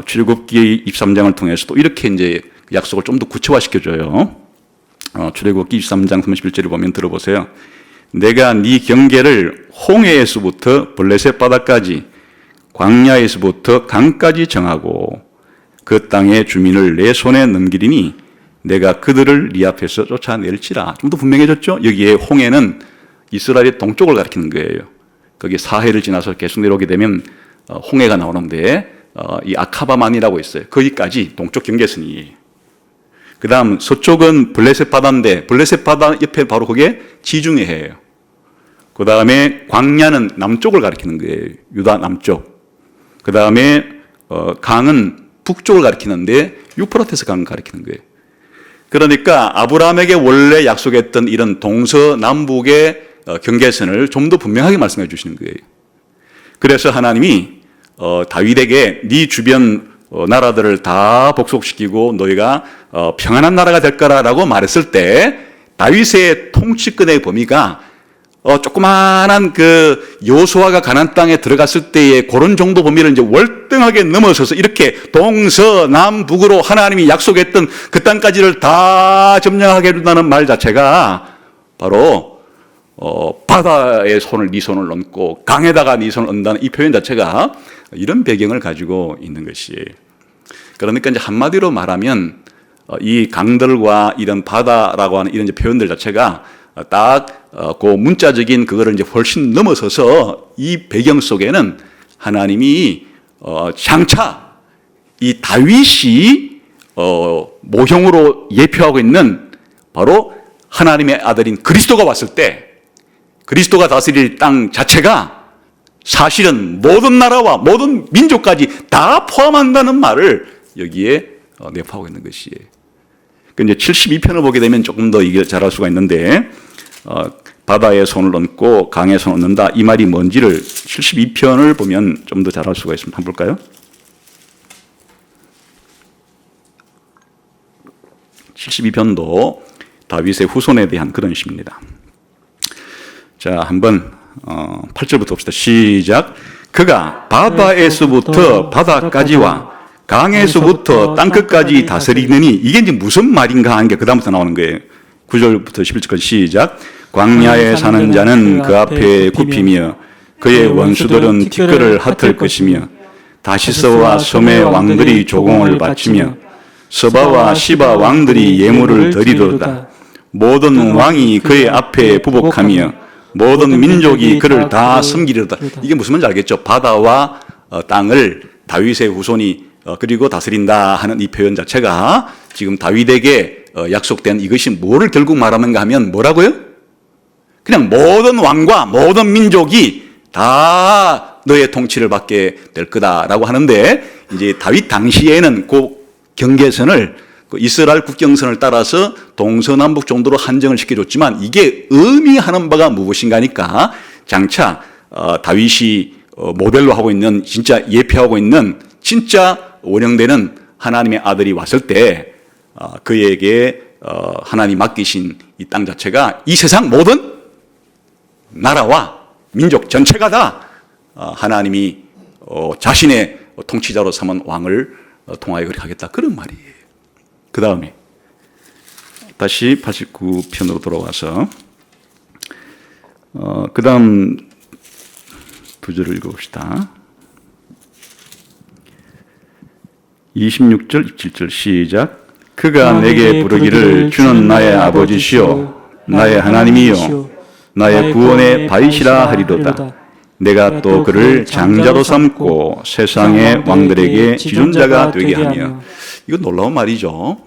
출애굽기 23장을 통해서 또 이렇게 이제 약속을 좀 더 구체화시켜줘요. 출애굽기 23장 31절을 보면 들어보세요. 내가 네 경계를 홍해에서부터 블레셋 바다까지 광야에서부터 강까지 정하고 그 땅의 주민을 내 손에 넘기리니 내가 그들을 네 앞에서 쫓아낼지라. 좀 더 분명해졌죠? 여기에 홍해는 이스라엘의 동쪽을 가리키는 거예요. 거기 사해를 지나서 계속 내려오게 되면 홍해가 나오는데 이 아카바만이라고 있어요. 거기까지 동쪽 경계선이에요. 그 다음 서쪽은 블레셋 바다인데 블레셋 바다 옆에 바로 그게 지중해예요. 그 다음에 광야는 남쪽을 가리키는 거예요. 유다 남쪽. 그 다음에 강은 북쪽을 가리키는데 유프라테스 강을 가리키는 거예요. 그러니까 아브라함에게 원래 약속했던 이런 동서남북의 경계선을 좀 더 분명하게 말씀해 주시는 거예요. 그래서 하나님이 다윗에게 네 주변 나라들을 다 복속시키고 너희가 평안한 나라가 될 거라라고 말했을 때 다윗의 통치권의 범위가 조그마한 그 여호수아가 가나안 땅에 들어갔을 때의 그런 정도 범위를 이제 월등하게 넘어서서 이렇게 동서남북으로 하나님이 약속했던 그 땅까지를 다 점령하게 해준다는 말 자체가 바로 바다에 손을 네 손을 얹고 강에다가 네 손을 얹는다는 이 표현 자체가 이런 배경을 가지고 있는 것이에요. 그러니까 이제 한마디로 말하면 이 강들과 이런 바다라고 하는 이런 이제 표현들 자체가 딱 그 문자적인 그거를 이제 훨씬 넘어서서 이 배경 속에는 하나님이 장차 이 다윗이 모형으로 예표하고 있는 바로 하나님의 아들인 그리스도가 왔을 때 그리스도가 다스릴 땅 자체가 사실은 모든 나라와 모든 민족까지 다 포함한다는 말을 여기에 내포하고 있는 것이에요. 이제 72편을 보게 되면 조금 더 이게 잘할 수가 있는데 바다에 손을 얹고 강에 손을 얹는다 이 말이 뭔지를 72편을 보면 좀 더 잘할 수가 있습니다. 한번 볼까요? 72편도 다윗의 후손에 대한 그런 시입니다. 자, 한번 8절부터 봅시다. 시작. 그가 바다에서부터 바다까지와 강에서부터 땅끝까지 다스리느니 이게 이제 무슨 말인가 하는 게 그 다음부터 나오는 거예요. 9절부터 11절까지 시작. 광야에 사는 자는 그 앞에 굽히며 그의 원수들은 티끌을 핫을 것이며 다시스와 섬의 왕들이 조공을 바치며 서바와 시바 왕들이 예물을 드리도다. 모든 왕이 그의 앞에 부복하며 모든 민족이 그를 다 섬기리로다. 이게 무슨 말인지 알겠죠? 바다와 땅을 다윗의 후손이 그리고 다스린다 하는 이 표현 자체가 지금 다윗에게 약속된 이것이 뭐를 결국 말하는가 하면 뭐라고요? 그냥 모든 왕과 모든 민족이 다 너의 통치를 받게 될 거다라고 하는데 이제 다윗 당시에는 그 경계선을 그 이스라엘 국경선을 따라서 동서남북 정도로 한정을 시켜줬지만 이게 의미하는 바가 무엇인가 하니까 장차 다윗이 모델로 하고 있는 진짜 예표하고 있는 진짜 원형되는 하나님의 아들이 왔을 때 그에게 하나님 맡기신 이 땅 자체가 이 세상 모든 나라와 민족 전체가 다 하나님이 자신의 통치자로 삼은 왕을 통하여 그렇게 하겠다 그런 말이에요. 그 다음에 다시 89편으로 돌아와서 그 다음 두 절을 읽어봅시다. 26절, 27절 시작. 그가 내게 부르기를 주는 나의 아버지시요 나의 하나님이요 나의 구원의 바위시라 하리로다. 내가 또 그를 장자로 삼고 세상의 왕들에게 지존자가 되게 하며. 이거 놀라운 말이죠.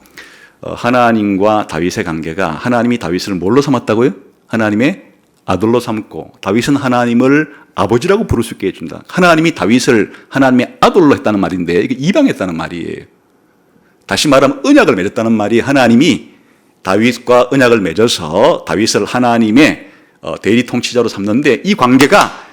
하나님과 다윗의 관계가 하나님이 다윗을 뭘로 삼았다고요? 하나님의 아들로 삼고 다윗은 하나님을 아버지라고 부를 수 있게 해준다. 하나님이 다윗을 하나님의 아들로 했다는 말인데 이게 이방했다는 말이에요. 다시 말하면 언약을 맺었다는 말이 하나님이 다윗과 언약을 맺어서 다윗을 하나님의 대리 통치자로 삼는데 이 관계가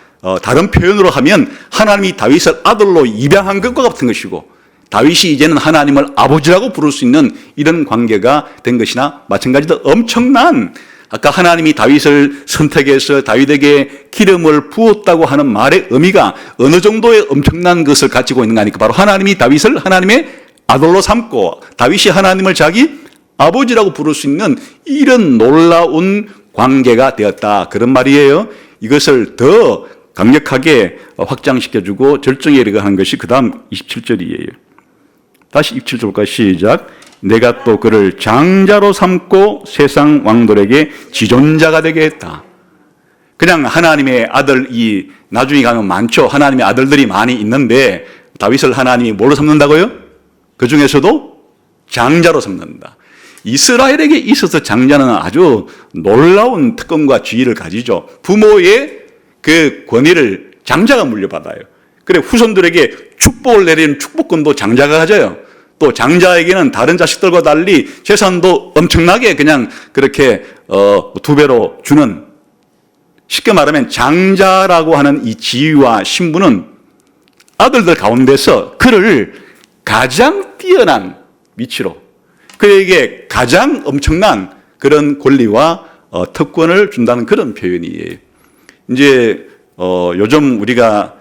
다른 표현으로 하면 하나님이 다윗을 아들로 입양한 것과 같은 것이고 다윗이 이제는 하나님을 아버지라고 부를 수 있는 이런 관계가 된 것이나 마찬가지로 엄청난 아까 하나님이 다윗을 선택해서 다윗에게 기름을 부었다고 하는 말의 의미가 어느 정도의 엄청난 것을 가지고 있는가 하니까 바로 하나님이 다윗을 하나님의 아들로 삼고 다윗이 하나님을 자기 아버지라고 부를 수 있는 이런 놀라운 관계가 되었다 그런 말이에요. 이것을 더 강력하게 확장시켜주고 절정에 이르게 하는 것이 그 다음 27절이에요. 다시 27절까지 시작. 내가 또 그를 장자로 삼고 세상 왕들에게 지존자가 되게 했다. 그냥 하나님의 아들이 나중에 가면 많죠. 하나님의 아들들이 많이 있는데 다윗을 하나님이 뭘로 삼는다고요? 그 중에서도 장자로 삼는다. 이스라엘에게 있어서 장자는 아주 놀라운 특권과 지위를 가지죠. 부모의 그 권위를 장자가 물려받아요. 그래 후손들에게 축복을 내리는 축복권도 장자가 가져요. 또 장자에게는 다른 자식들과 달리 재산도 엄청나게 그냥 그렇게 2배로 주는 쉽게 말하면 장자라고 하는 이 지위와 신분은 아들들 가운데서 그를 가장 뛰어난 위치로, 그에게 가장 엄청난 그런 권리와 특권을 준다는 그런 표현이에요. 이제 요즘 우리가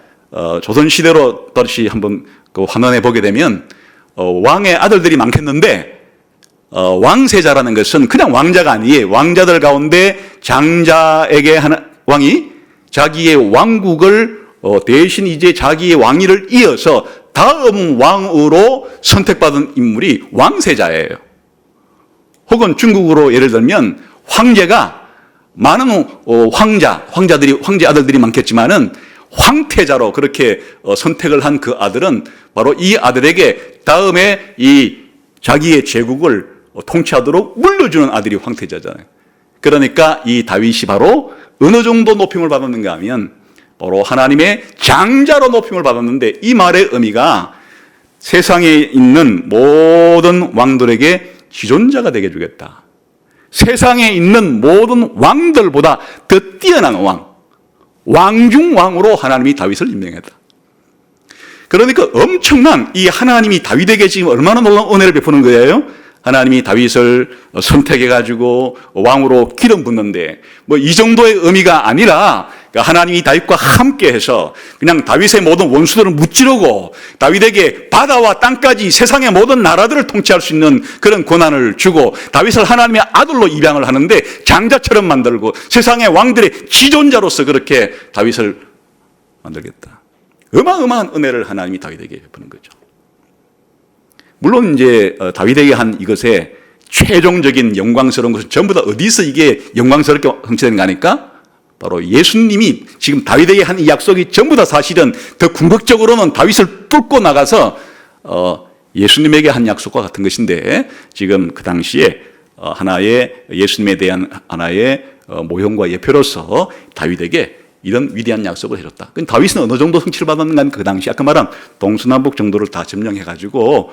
조선 시대로 다시 한번 환원해 보게 되면 왕의 아들들이 많겠는데 왕세자라는 것은 그냥 왕자가 아니에요. 왕자들 가운데 장자에게 왕이 자기의 왕국을 대신 이제 자기의 왕위를 이어서 다음 왕으로 선택받은 인물이 왕세자예요. 혹은 중국으로 예를 들면 황제가 많은 황제 아들들이 많겠지만은 황태자로 그렇게 선택을 한 그 아들은 바로 이 아들에게 다음에 이 자기의 제국을 통치하도록 물려주는 아들이 황태자잖아요. 그러니까 이 다윗이 바로 어느 정도 높임을 받았는가 하면 바로 하나님의 장자로 높임을 받았는데, 이 말의 의미가 세상에 있는 모든 왕들에게 지존자가 되게 해주겠다. 세상에 있는 모든 왕들보다 더 뛰어난 왕중 왕으로 하나님이 다윗을 임명했다. 그러니까 엄청난 이 하나님이 다윗에게 지금 얼마나 놀라운 은혜를 베푸는 거예요. 하나님이 다윗을 선택해가지고 왕으로 기름 붓는데 뭐 이 정도의 의미가 아니라 하나님이 다윗과 함께해서 그냥 다윗의 모든 원수들을 무찌르고 다윗에게 바다와 땅까지 세상의 모든 나라들을 통치할 수 있는 그런 권한을 주고 다윗을 하나님의 아들로 입양을 하는데 장자처럼 만들고 세상의 왕들의 지존자로서 그렇게 다윗을 만들겠다. 어마어마한 은혜를 하나님이 다윗에게 베푸는 거죠. 물론 이제 다윗에게 한 이것의 최종적인 영광스러운 것은 전부 다 어디서 이게 영광스럽게 성취되는 거 아닙니까? 바로 예수님이 지금 다윗에게 한 이 약속이 전부 다 사실은 더 궁극적으로는 다윗을 뚫고 나가서 예수님에게 한 약속과 같은 것인데, 지금 그 당시에 하나의 예수님에 대한 하나의 모형과 예표로서 다윗에게 이런 위대한 약속을 해줬다. 그럼 다윗은 어느 정도 성취를 받았는가 하면 그 당시 아까 말한 동서남북 정도를 다 점령해가지고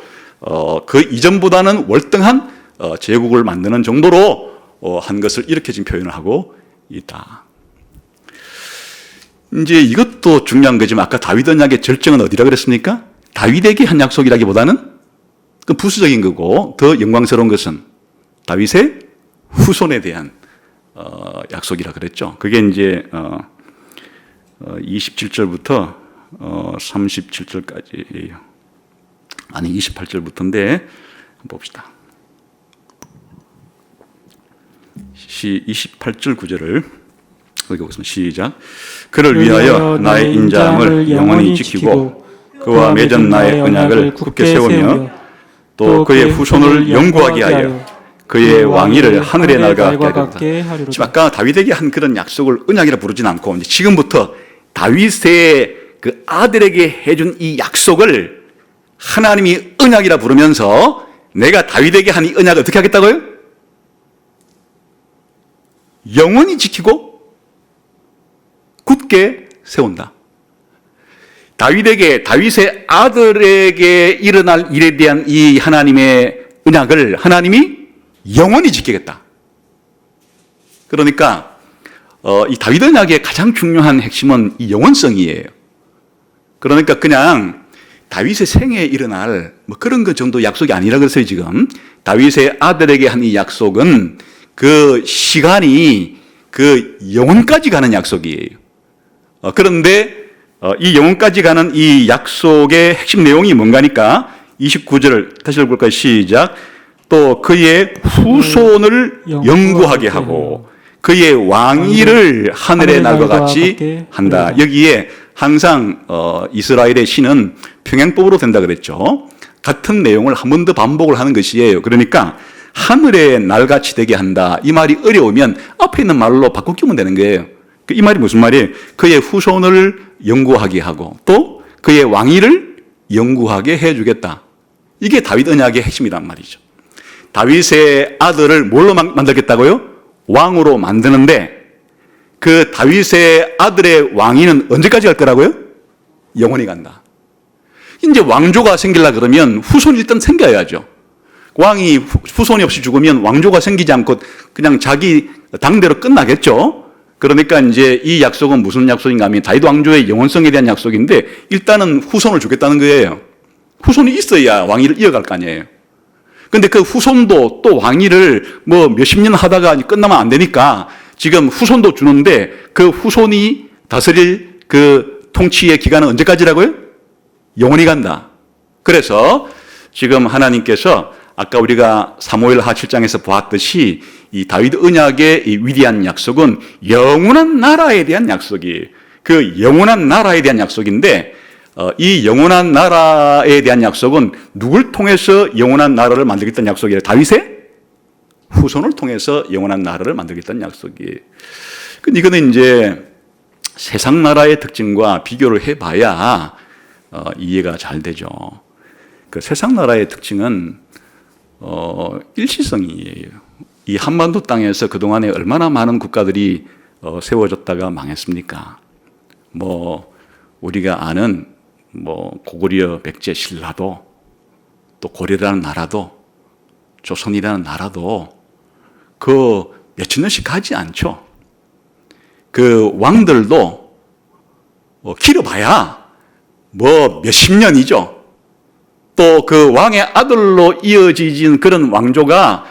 그 이전보다는 월등한 제국을 만드는 정도로 한 것을 이렇게 지금 표현을 하고 있다. 이제 이것도 중요한 거지만 아까 다윗 언약의 절정은 어디라 그랬습니까? 다윗에게 한 약속이라기보다는 그 부수적인 거고, 더 영광스러운 것은 다윗의 후손에 대한 약속이라 그랬죠. 그게 이제 27절부터 37절까지예요. 아니 28절부터인데 봅시다. 28절 9절을 여기 보겠습니다. 시작. 그를 위하여 나의 인자함을 영원히 지키고 그와 맺은 나의 언약을 굳게 세우며 또 그의 후손을 영구하게 하여 그의 왕위를 하늘의 날과 같게 하리로다. 지금 아까 다윗에게 한 그런 약속을 언약이라 부르진 않고 이제 지금부터 다윗의 그 아들에게 해준 이 약속을 하나님이 언약이라 부르면서 내가 다윗에게 한 이 언약을 어떻게 하겠다고요? 영원히 지키고 굳게 세운다. 다윗의 아들에게 일어날 일에 대한 이 하나님의 언약을 하나님이 영원히 지키겠다. 그러니까 이 다윗 언약의 가장 중요한 핵심은 이 영원성이에요. 그러니까 그냥 다윗의 생애에 일어날 뭐 그런 것 정도 약속이 아니라 그랬어요. 지금 다윗의 아들에게 한 이 약속은 그 시간이 그 영원까지 가는 약속이에요. 그런데 이 영원까지 가는 이 약속의 핵심 내용이 뭔가니까 29절을 다시 읽어볼까요? 시작. 또 그의 후손을 영구하게 하고 그의 왕위를 하늘의 날과 같이 한다. 여기에 항상 이스라엘의 신은 평행법으로 된다 그랬죠. 같은 내용을 한 번 더 반복을 하는 것이에요. 그러니까 하늘의 날같이 되게 한다. 이 말이 어려우면 앞에 있는 말로 바꿔 끼우면 되는 거예요. 이 말이 무슨 말이에요? 그의 후손을 영구하게 하고 또 그의 왕위를 영구하게 해주겠다. 이게 다윗 언약의 핵심이란 말이죠. 다윗의 아들을 뭘로 만들겠다고요? 왕으로 만드는데 그 다윗의 아들의 왕위는 언제까지 갈 거라고요? 영원히 간다. 이제 왕조가 생기려 그러면 후손이 일단 생겨야죠. 왕이 후손이 없이 죽으면 왕조가 생기지 않고 그냥 자기 당대로 끝나겠죠. 그러니까 이제 이 약속은 무슨 약속인가 하면 다윗 왕조의 영원성에 대한 약속인데 일단은 후손을 주겠다는 거예요. 후손이 있어야 왕위를 이어갈 거 아니에요. 근데 그 후손도 또 왕위를 뭐 몇십 년 하다가 끝나면 안 되니까 지금 후손도 주는데 그 후손이 다스릴 그 통치의 기간은 언제까지라고요? 영원히 간다. 그래서 지금 하나님께서 아까 우리가 사무엘하 7장에서 보았듯이 이 다윗 언약의 이 위대한 약속은 영원한 나라에 대한 약속이에요. 그 영원한 나라에 대한 약속인데 이 영원한 나라에 대한 약속은 누굴 통해서 영원한 나라를 만들겠다는 약속이에요? 다윗의 후손을 통해서 영원한 나라를 만들겠다는 약속이에요. 근데 이거는 이제 세상 나라의 특징과 비교를 해봐야 이해가 잘 되죠. 그 세상 나라의 특징은 일시성이에요. 이 한반도 땅에서 그동안에 얼마나 많은 국가들이 세워졌다가 망했습니까? 뭐 우리가 아는 뭐 고구려 백제 신라도 또 고려라는 나라도 조선이라는 나라도 그 몇천 년씩 가지 않죠. 그 왕들도 길어봐야 뭐 몇십 년이죠. 또 그 왕의 아들로 이어지진 그런 왕조가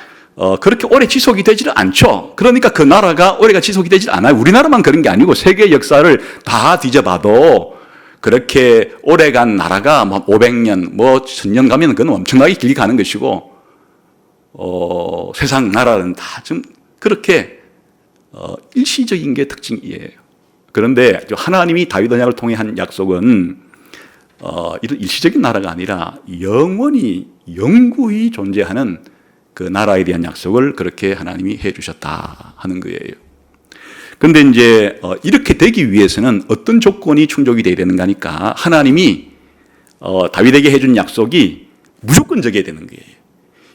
그렇게 오래 지속이 되지를 않죠. 그러니까 그 나라가 오래가 지속이 되질 않아요. 우리나라만 그런 게 아니고 세계 역사를 다 뒤져봐도 그렇게 오래간 나라가 뭐 500년, 뭐 1000년 가면 그건 엄청나게 길게 가는 것이고, 세상 나라는 다 좀 그렇게 일시적인 게 특징이에요. 그런데 하나님이 다윗 언약을 통해 한 약속은 이런 일시적인 나라가 아니라 영구히 존재하는 그 나라에 대한 약속을 그렇게 하나님이 해 주셨다 하는 거예요. 그런데 이제 이렇게 되기 위해서는 어떤 조건이 충족이 돼야 되는가 하니까 하나님이 다윗에게 해준 약속이 무조건적이어야 되는 거예요.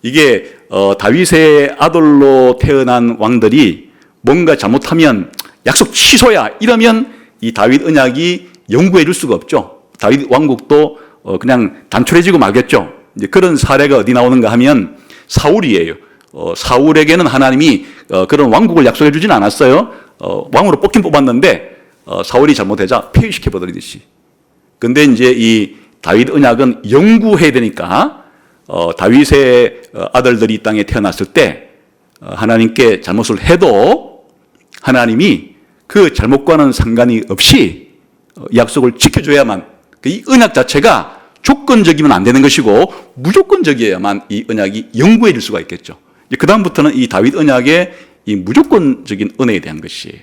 이게 다윗의 아들로 태어난 왕들이 뭔가 잘못하면 약속 취소야 이러면 이 다윗 언약이 영구해 줄 수가 없죠. 다윗 왕국도 그냥 단촐해지고 말겠죠. 이제 그런 사례가 어디 나오는가 하면 사울이에요. 사울에게는 하나님이 그런 왕국을 약속해 주진 않았어요. 왕으로 뽑긴 뽑았는데 사울이 잘못하자 폐위시켜 버리듯이. 근데 이제 이 다윗 언약은 영구해야 되니까 다윗의 아들들이 이 땅에 태어났을 때 하나님께 잘못을 해도 하나님이 그 잘못과는 상관이 없이 약속을 지켜줘야만 이 언약 자체가 조건적이면 안 되는 것이고 무조건적이어야만 이 언약이 영구해질 수가 있겠죠. 그 다음부터는 이 다윗 언약의 이 무조건적인 은혜에 대한 것이에요.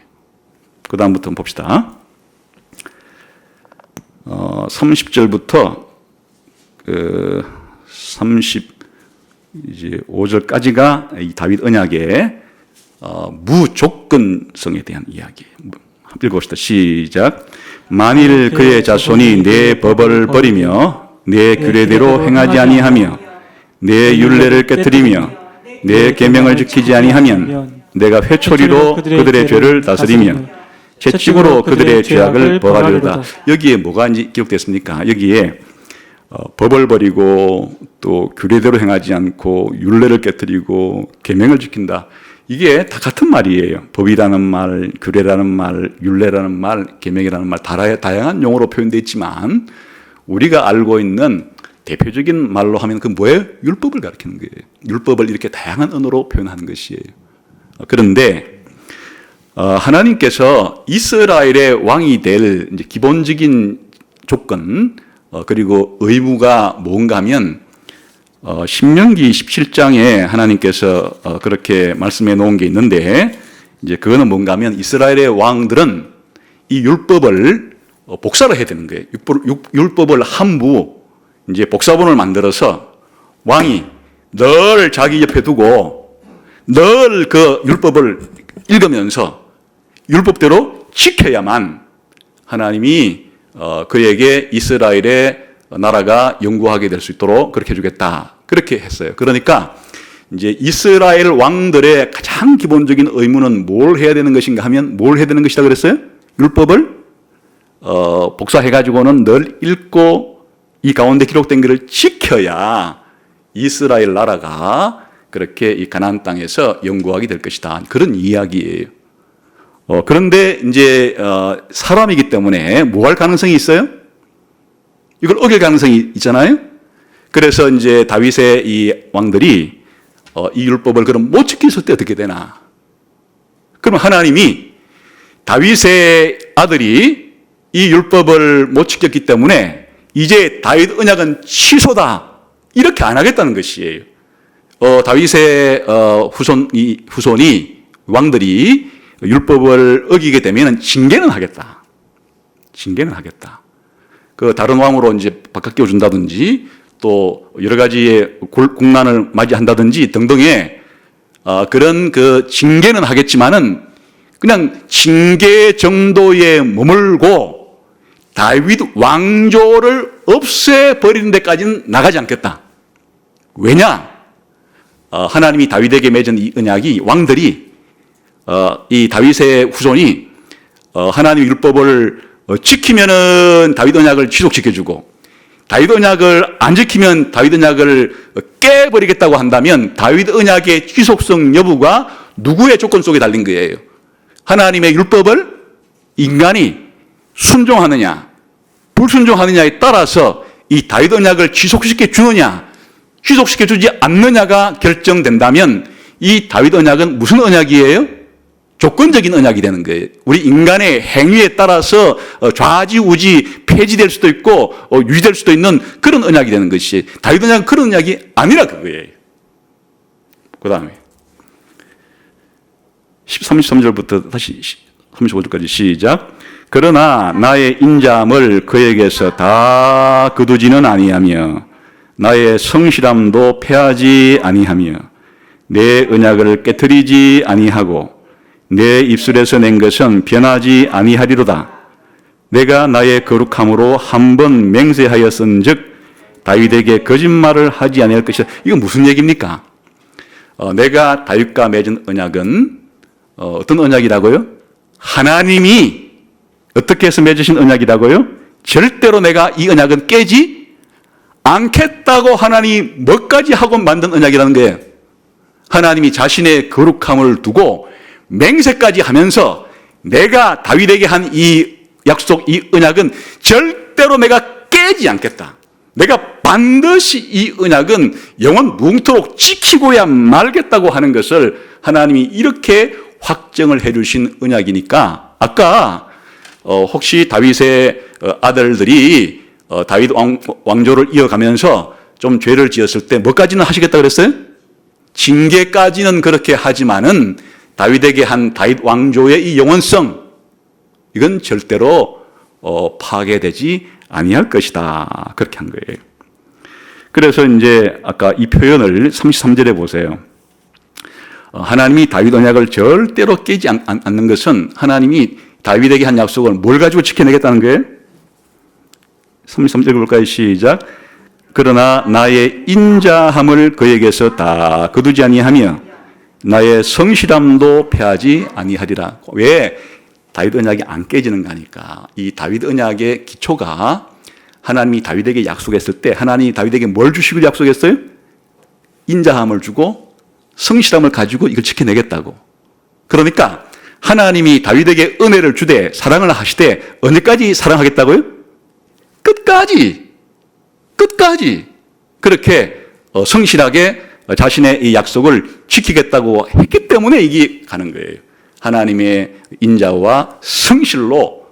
그 다음부터 봅시다. 30절부터 35절까지가 이 다윗 언약의 무조건성에 대한 이야기예요. 읽어봅시다. 시작. 만일 그의 자손이 내 법을 버리며 내 규례대로 행하지 아니하며 내 율례를 깨뜨리며 내 계명을 지키지 아니하면 내가 회초리로 그들의 죄를 다스리며 채찍으로 그들의 죄악을 벌하리로다. 여기에 뭐가 기록됐습니까? 여기에 법을 버리고 또 규례대로 행하지 않고 율례를 깨뜨리고 계명을 지킨다. 이게 다 같은 말이에요. 법이라는 말, 규례라는 말, 율례라는 말, 계명이라는 말 다양한 용어로 표현되어 있지만 우리가 알고 있는 대표적인 말로 하면 그 뭐예요? 율법을 가리키는 거예요. 율법을 이렇게 다양한 언어로 표현하는 것이에요. 그런데 하나님께서 이스라엘의 왕이 될 이제 기본적인 조건 그리고 의무가 뭔가 하면 신명기 17장에 하나님께서 그렇게 말씀해 놓은 게 있는데 이제 그거는 뭔가 하면 이스라엘의 왕들은 이 율법을 복사를 해야 되는 거예요. 율법을 한부 이제 복사본을 만들어서 왕이 늘 자기 옆에 두고 늘 그 율법을 읽으면서 율법대로 지켜야만 하나님이 그에게 이스라엘의 나라가 영구하게 될 수 있도록 그렇게 해주겠다. 그렇게 했어요. 그러니까 이제 이스라엘 왕들의 가장 기본적인 의무는 뭘 해야 되는 것인가 하면 뭘 해야 되는 것이다 그랬어요? 율법을 복사해가지고는 늘 읽고 이 가운데 기록된 것을 지켜야 이스라엘 나라가 그렇게 이 가나안 땅에서 영구하게 될 것이다. 그런 이야기예요. 그런데 이제 사람이기 때문에 뭐 할 가능성이 있어요? 이걸 어길 가능성이 있잖아요. 그래서 이제 다윗의 이 왕들이 이 율법을 그럼 못 지켰을 때 어떻게 되나? 그러면 하나님이 다윗의 아들이 이 율법을 못 지켰기 때문에 이제 다윗 언약은 취소다, 이렇게 안 하겠다는 것이에요. 다윗의 후손이 왕들이 율법을 어기게 되면 징계는 하겠다. 징계는 하겠다. 그 다른 왕으로 이제 바꿔 준다든지 또 여러 가지의 국난을 맞이한다든지 등등의 그런 그 징계는 하겠지만은 그냥 징계 정도에 머물고 다윗 왕조를 없애버리는 데까지는 나가지 않겠다. 왜냐? 하나님이 다윗에게 맺은 이 언약이 왕들이 이 다윗의 후손이 하나님의 율법을 지키면은 다윗 언약을 지속시켜주고 다윗 언약을 안 지키면 다윗 언약을 깨버리겠다고 한다면 다윗 언약의 지속성 여부가 누구의 조건 속에 달린 거예요? 하나님의 율법을 인간이 순종하느냐 불순종하느냐에 따라서 이 다윗 언약을 지속시켜 주느냐 지속시켜 주지 않느냐가 결정된다면 이 다윗 언약은 무슨 언약이에요? 조건적인 언약이 되는 거예요. 우리 인간의 행위에 따라서 좌지우지 폐지될 수도 있고 유지될 수도 있는 그런 언약이 되는 것이, 다윗 언약은 그런 언약이 아니라 그거예요. 그 다음에 33절부터 다시 35절까지 시작. 그러나 나의 인자함을 그에게서 다 거두지는 아니하며 나의 성실함도 패하지 아니하며 내 언약을 깨뜨리지 아니하고 내 입술에서 낸 것은 변하지 아니하리로다. 내가 나의 거룩함으로 한 번 맹세하였은즉 다윗에게 거짓말을 하지 아니할 것이다. 이건 무슨 얘기입니까? 내가 다윗과 맺은 언약은 어떤 언약이라고요? 하나님이 어떻게 해서 맺으신 언약이라고요? 절대로 내가 이 언약은 깨지 않겠다고 하나님이 뭐까지 하고 만든 언약이라는 거예요. 하나님이 자신의 거룩함을 두고 맹세까지 하면서 내가 다윗에게 한 이 약속, 이 언약은 절대로 내가 깨지 않겠다. 내가 반드시 이 언약은 영원 무궁토록 지키고야 말겠다고 하는 것을 하나님이 이렇게 확정을 해 주신 언약이니까, 아까 혹시 다윗의 아들들이 다윗 왕조를 이어가면서 좀 죄를 지었을 때 뭐까지는 하시겠다 그랬어요? 징계까지는 그렇게 하지만은 다윗에게 한 다윗 왕조의 이 영원성, 이건 절대로 파괴되지 아니할 것이다, 그렇게 한 거예요. 그래서 이제 아까 이 표현을 33절에 보세요. 하나님이 다윗 언약을 절대로 깨지 않는 것은 하나님이 다윗에게 한 약속을 뭘 가지고 지켜내겠다는 거예요? 33절 볼까요? 시작. 그러나 나의 인자함을 그에게서 다 거두지 아니하며 나의 성실함도 패하지 아니하리라. 왜? 다윗 언약이 안 깨지는 거니까. 이 다윗 언약의 기초가 하나님이 다윗에게 약속했을 때 하나님이 다윗에게 뭘 주시고 약속했어요? 인자함을 주고 성실함을 가지고 이걸 지켜내겠다고. 그러니까 하나님이 다윗에게 은혜를 주되 사랑을 하시되 언제까지 사랑하겠다고요? 끝까지 그렇게 성실하게 자신의 이 약속을 지키겠다고 했기 때문에 이게 가는 거예요. 하나님의 인자와 성실로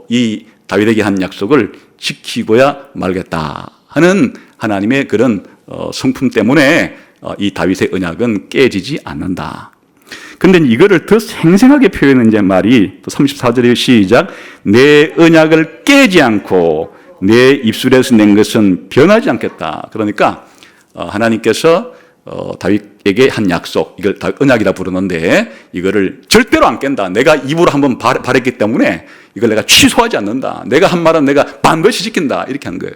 이 다윗에게 한 약속을 지키고야 말겠다 하는 하나님의 그런 성품 때문에 이 다윗의 언약은 깨지지 않는다. 근데 이거를 더 생생하게 표현한 이제 말이 또 34절의 시작. 내 언약을 깨지 않고 내 입술에서 낸 것은 변하지 않겠다. 그러니까 하나님께서 다윗에게 한 약속, 이걸 언약이라 부르는데 이거를 절대로 안 깬다. 내가 입으로 한번 바랬기 때문에 이걸 내가 취소하지 않는다. 내가 한 말은 내가 반드시 지킨다. 이렇게 한 거예요.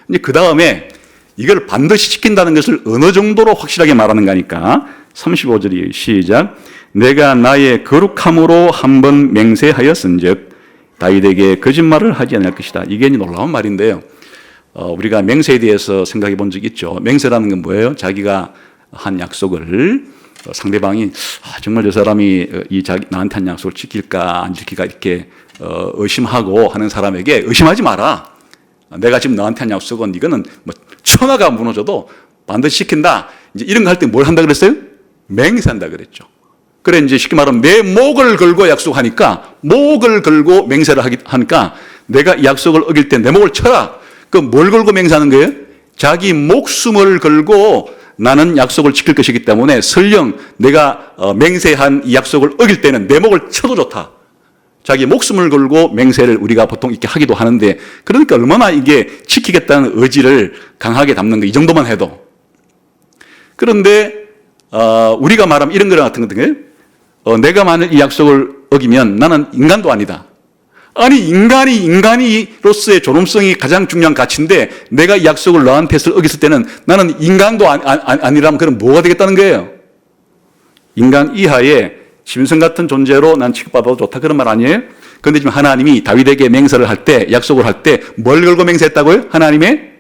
이제 그 다음에 이걸 반드시 지킨다는 것을 어느 정도로 확실하게 말하는 거니까 35절이 시작. 내가 나의 거룩함으로 한 번 맹세하였은즉 다윗에게 거짓말을 하지 않을 것이다. 이게 놀라운 말인데요. 우리가 맹세에 대해서 생각해 본 적 있죠. 맹세라는 건 뭐예요? 자기가 한 약속을 상대방이 정말 저 사람이 나한테 한 약속을 지킬까 안 지킬까 이렇게 의심하고 하는 사람에게 의심하지 마라. 내가 지금 너한테 한 약속은 이거는 뭐 천하가 무너져도 반드시 지킨다. 이제 이런 거 할 때 뭘 한다 그랬어요? 맹세한다 그랬죠. 그래 이제 쉽게 말하면 내 목을 걸고 약속하니까 목을 걸고 맹세를 하니까 내가 이 약속을 어길 때 내 목을 쳐라. 그럼 뭘 걸고 맹세하는 거예요? 자기 목숨을 걸고 나는 약속을 지킬 것이기 때문에 설령 내가 맹세한 이 약속을 어길 때는 내 목을 쳐도 좋다. 자기 목숨을 걸고 맹세를 우리가 보통 이렇게 하기도 하는데 그러니까 얼마나 이게 지키겠다는 의지를 강하게 담는 거 이 정도만 해도. 그런데 우리가 말하면 이런 거 같은 거거든요. 내가 만일 이 약속을 어기면 나는 인간도 아니다. 아니 인간이로서의 존엄성이 가장 중요한 가치인데 내가 이 약속을 너한테 어겼을 때는 나는 인간도 아니라면 그럼 뭐가 되겠다는 거예요? 인간 이하의 짐승 같은 존재로 난 취급받아도 좋다 그런 말 아니에요? 그런데 지금 하나님이 다윗에게 맹세를 할 때 약속을 할 때 뭘 걸고 맹세했다고요? 하나님의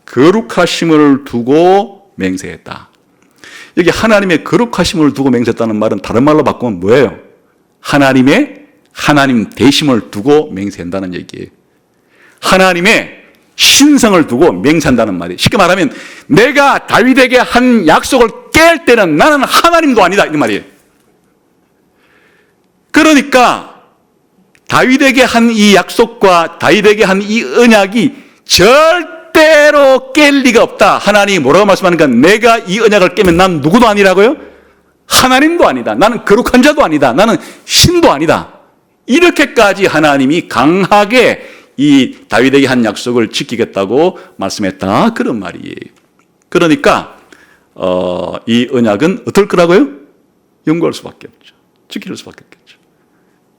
거룩하심을 두고 맹세했다. 여기 하나님의 거룩하심을 두고 맹세했다는 말은 다른 말로 바꾸면 뭐예요? 하나님 대심을 두고 맹세한다는 얘기예요. 하나님의 신성을 두고 맹세한다는 말이에요. 쉽게 말하면 내가 다윗에게 한 약속을 깰 때는 나는 하나님도 아니다 이 말이에요. 그러니까 다윗에게 한 이 약속과 다윗에게 한 이 언약이 절대로 깰 리가 없다. 하나님이 뭐라고 말씀하니까 내가 이 언약을 깨면 난 누구도 아니라고요? 하나님도 아니다. 나는 거룩한 자도 아니다. 나는 신도 아니다. 이렇게까지 하나님이 강하게 이 다윗에게 한 약속을 지키겠다고 말씀했다. 그런 말이에요. 그러니까 이 언약은 어떨 거라고요? 영구할 수밖에 없죠. 지킬 수밖에 없겠죠.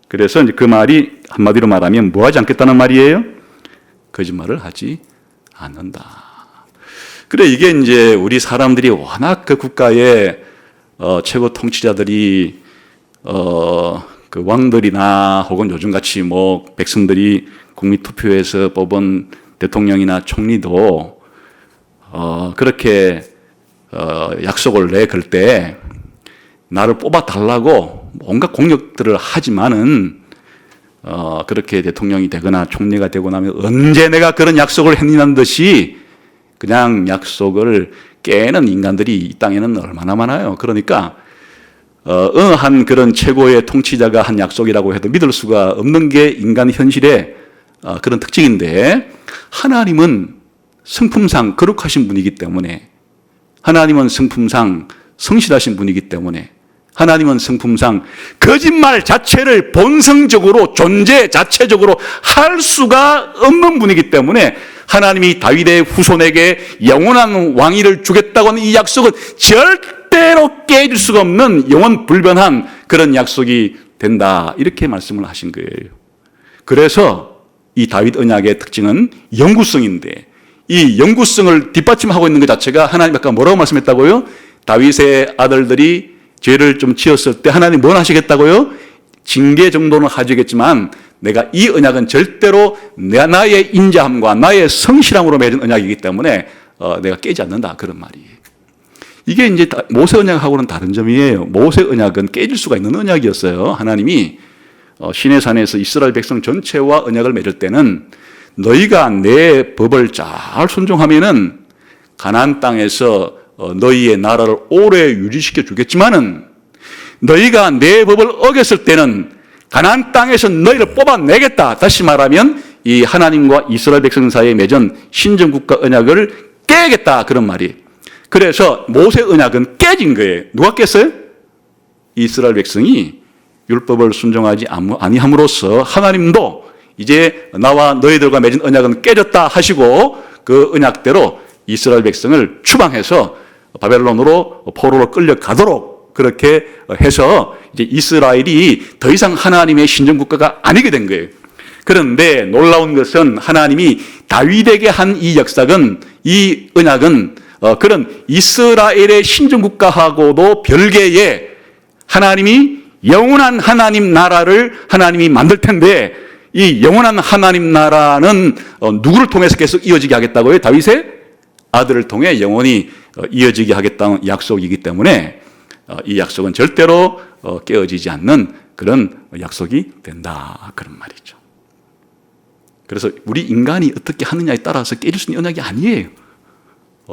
그래서 이제 그 말이 한마디로 말하면 뭐 하지 않겠다는 말이에요? 거짓말을 하지 않는다. 그래 이게 이제 우리 사람들이 워낙 그 국가의 최고 통치자들이 그 왕들이나 혹은 요즘같이 뭐 백성들이 국민투표에서 뽑은 대통령이나 총리도 그렇게 약속을 내걸 때 나를 뽑아달라고 온갖 공격들을 하지만은 그렇게 대통령이 되거나 총리가 되고 나면 언제 내가 그런 약속을 했냐는 듯이 그냥 약속을 깨는 인간들이 이 땅에는 얼마나 많아요. 그러니까 한 그런 최고의 통치자가 한 약속이라고 해도 믿을 수가 없는 게 인간 현실의 그런 특징인데 하나님은 성품상 거룩하신 분이기 때문에 하나님은 성품상 성실하신 분이기 때문에 하나님은 성품상 거짓말 자체를 본성적으로 존재 자체적으로 할 수가 없는 분이기 때문에 하나님이 다윗의 후손에게 영원한 왕위를 주겠다고 하는 이 약속은 절대로 깨질 수가 없는 영원 불변한 그런 약속이 된다. 이렇게 말씀을 하신 거예요. 그래서 이 다윗 언약의 특징은 영구성인데 이 영구성을 뒷받침하고 있는 것 자체가 하나님 아까 뭐라고 말씀했다고요? 다윗의 아들들이 죄를 좀 지었을 때 하나님 뭘 하시겠다고요? 징계 정도는 하시겠지만 내가 이 언약은 절대로 나의 인자함과 나의 성실함으로 맺은 언약이기 때문에 내가 깨지 않는다. 그런 말이에요. 이게 이제 모세 언약하고는 다른 점이에요. 모세 언약은 깨질 수가 있는 언약이었어요. 하나님이 시내산에서 이스라엘 백성 전체와 언약을 맺을 때는 너희가 내 법을 잘 순종하면은 가나안 땅에서 너희의 나라를 오래 유지시켜 주겠지만은 너희가 내 법을 어겼을 때는 가나안 땅에서 너희를 뽑아내겠다. 다시 말하면 이 하나님과 이스라엘 백성 사이에 맺은 신정국가 언약을 깨겠다. 그런 말이. 그래서 모세 언약은 깨진 거예요. 누가 깼어요? 이스라엘 백성이 율법을 순종하지 아니함으로써 하나님도 이제 나와 너희들과 맺은 언약은 깨졌다 하시고 그 언약대로 이스라엘 백성을 추방해서 바벨론으로 포로로 끌려가도록 그렇게 해서 이제 이스라엘이 더 이상 하나님의 신정국가가 아니게 된 거예요. 그런데 놀라운 것은 하나님이 다윗에게 한 이 역사는 이 언약은 그런 이스라엘의 신정국가하고도 별개의 하나님이 영원한 하나님 나라를 하나님이 만들 텐데 이 영원한 하나님 나라는 누구를 통해서 계속 이어지게 하겠다고요? 다윗의 아들을 통해 영원히 이어지게 하겠다는 약속이기 때문에 이 약속은 절대로 깨어지지 않는 그런 약속이 된다. 그런 말이죠. 그래서 우리 인간이 어떻게 하느냐에 따라서 깨질 수 있는 언약이 아니에요.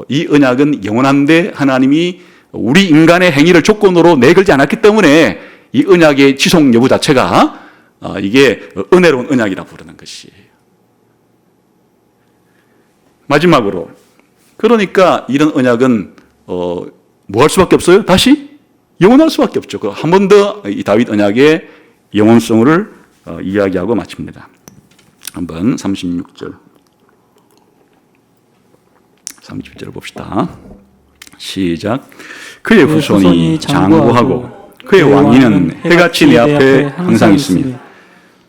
이 언약은 영원한데 하나님이 우리 인간의 행위를 조건으로 내걸지 않았기 때문에 이 언약의 지속 여부 자체가 이게 은혜로운 언약이라 부르는 것이에요. 마지막으로, 그러니까 이런 언약은 뭐 할 수밖에 없어요? 다시 영원할 수밖에 없죠. 한 번 더 이 다윗 언약의 영원성을 이야기하고 마칩니다. 한번 36절 봅시다. 시작. 그의 후손이 장구하고 그의 왕위는 해같이 내 앞에 항상 있으며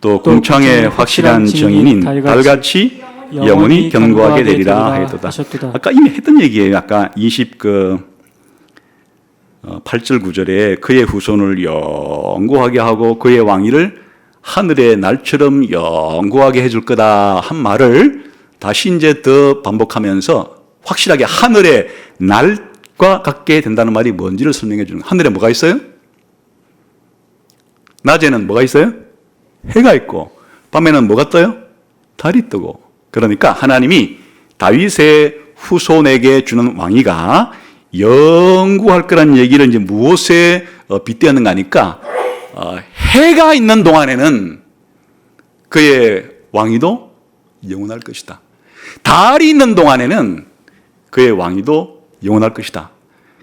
또 궁창의 확실한 증인인 달같이 영원히 견고하게 되리라 하였도다. 아까 이미 했던 얘기예요. 아까 8절 9절에 그의 후손을 영구하게 하고 그의 왕위를 하늘의 날처럼 영구하게 해줄 거다 한 말을 다시 이제 더 반복하면서 확실하게 하늘의 날과 같게 된다는 말이 뭔지를 설명해 주는 거예요. 하늘에 뭐가 있어요? 낮에는 뭐가 있어요? 해가 있고 밤에는 뭐가 떠요? 달이 뜨고. 그러니까 하나님이 다윗의 후손에게 주는 왕위가 영구할 거란 얘기를 이제 무엇에 빗대었는가 하니까 해가 있는 동안에는 그의 왕위도 영원할 것이다. 달이 있는 동안에는 그의 왕위도 영원할 것이다.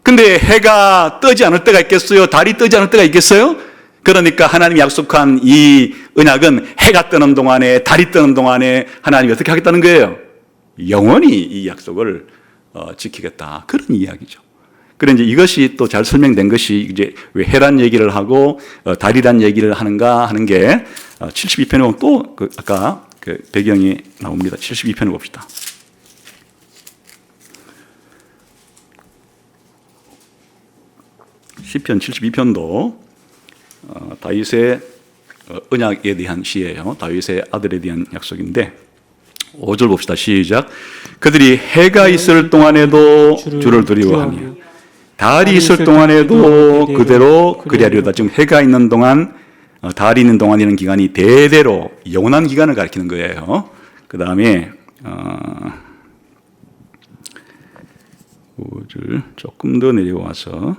근데 해가 뜨지 않을 때가 있겠어요? 달이 뜨지 않을 때가 있겠어요? 그러니까 하나님이 약속한 이 언약은 해가 뜨는 동안에 달이 뜨는 동안에 하나님이 어떻게 하겠다는 거예요? 영원히 이 약속을 지키겠다. 그런 이야기죠. 그런데 이제 이것이 또 잘 설명된 것이 이제 왜 해란 얘기를 하고 달이란 얘기를 하는가 하는 게 72편에 보면 또 아까 그 배경이 나옵니다. 72편을 봅시다. 시편 72편도 다윗의 언약에 대한 시예요. 다윗의 아들에 대한 약속인데 5절 봅시다. 시작. 그들이 해가 있을 동안에도 주를 두려워하며 달이 있을 동안에도 그대로 그리하려다. 지금 해가 있는 동안 달이 있는 동안이라는 기간이 대대로 영원한 기간을 가리키는 거예요. 그 다음에 5절 조금 더 내려와서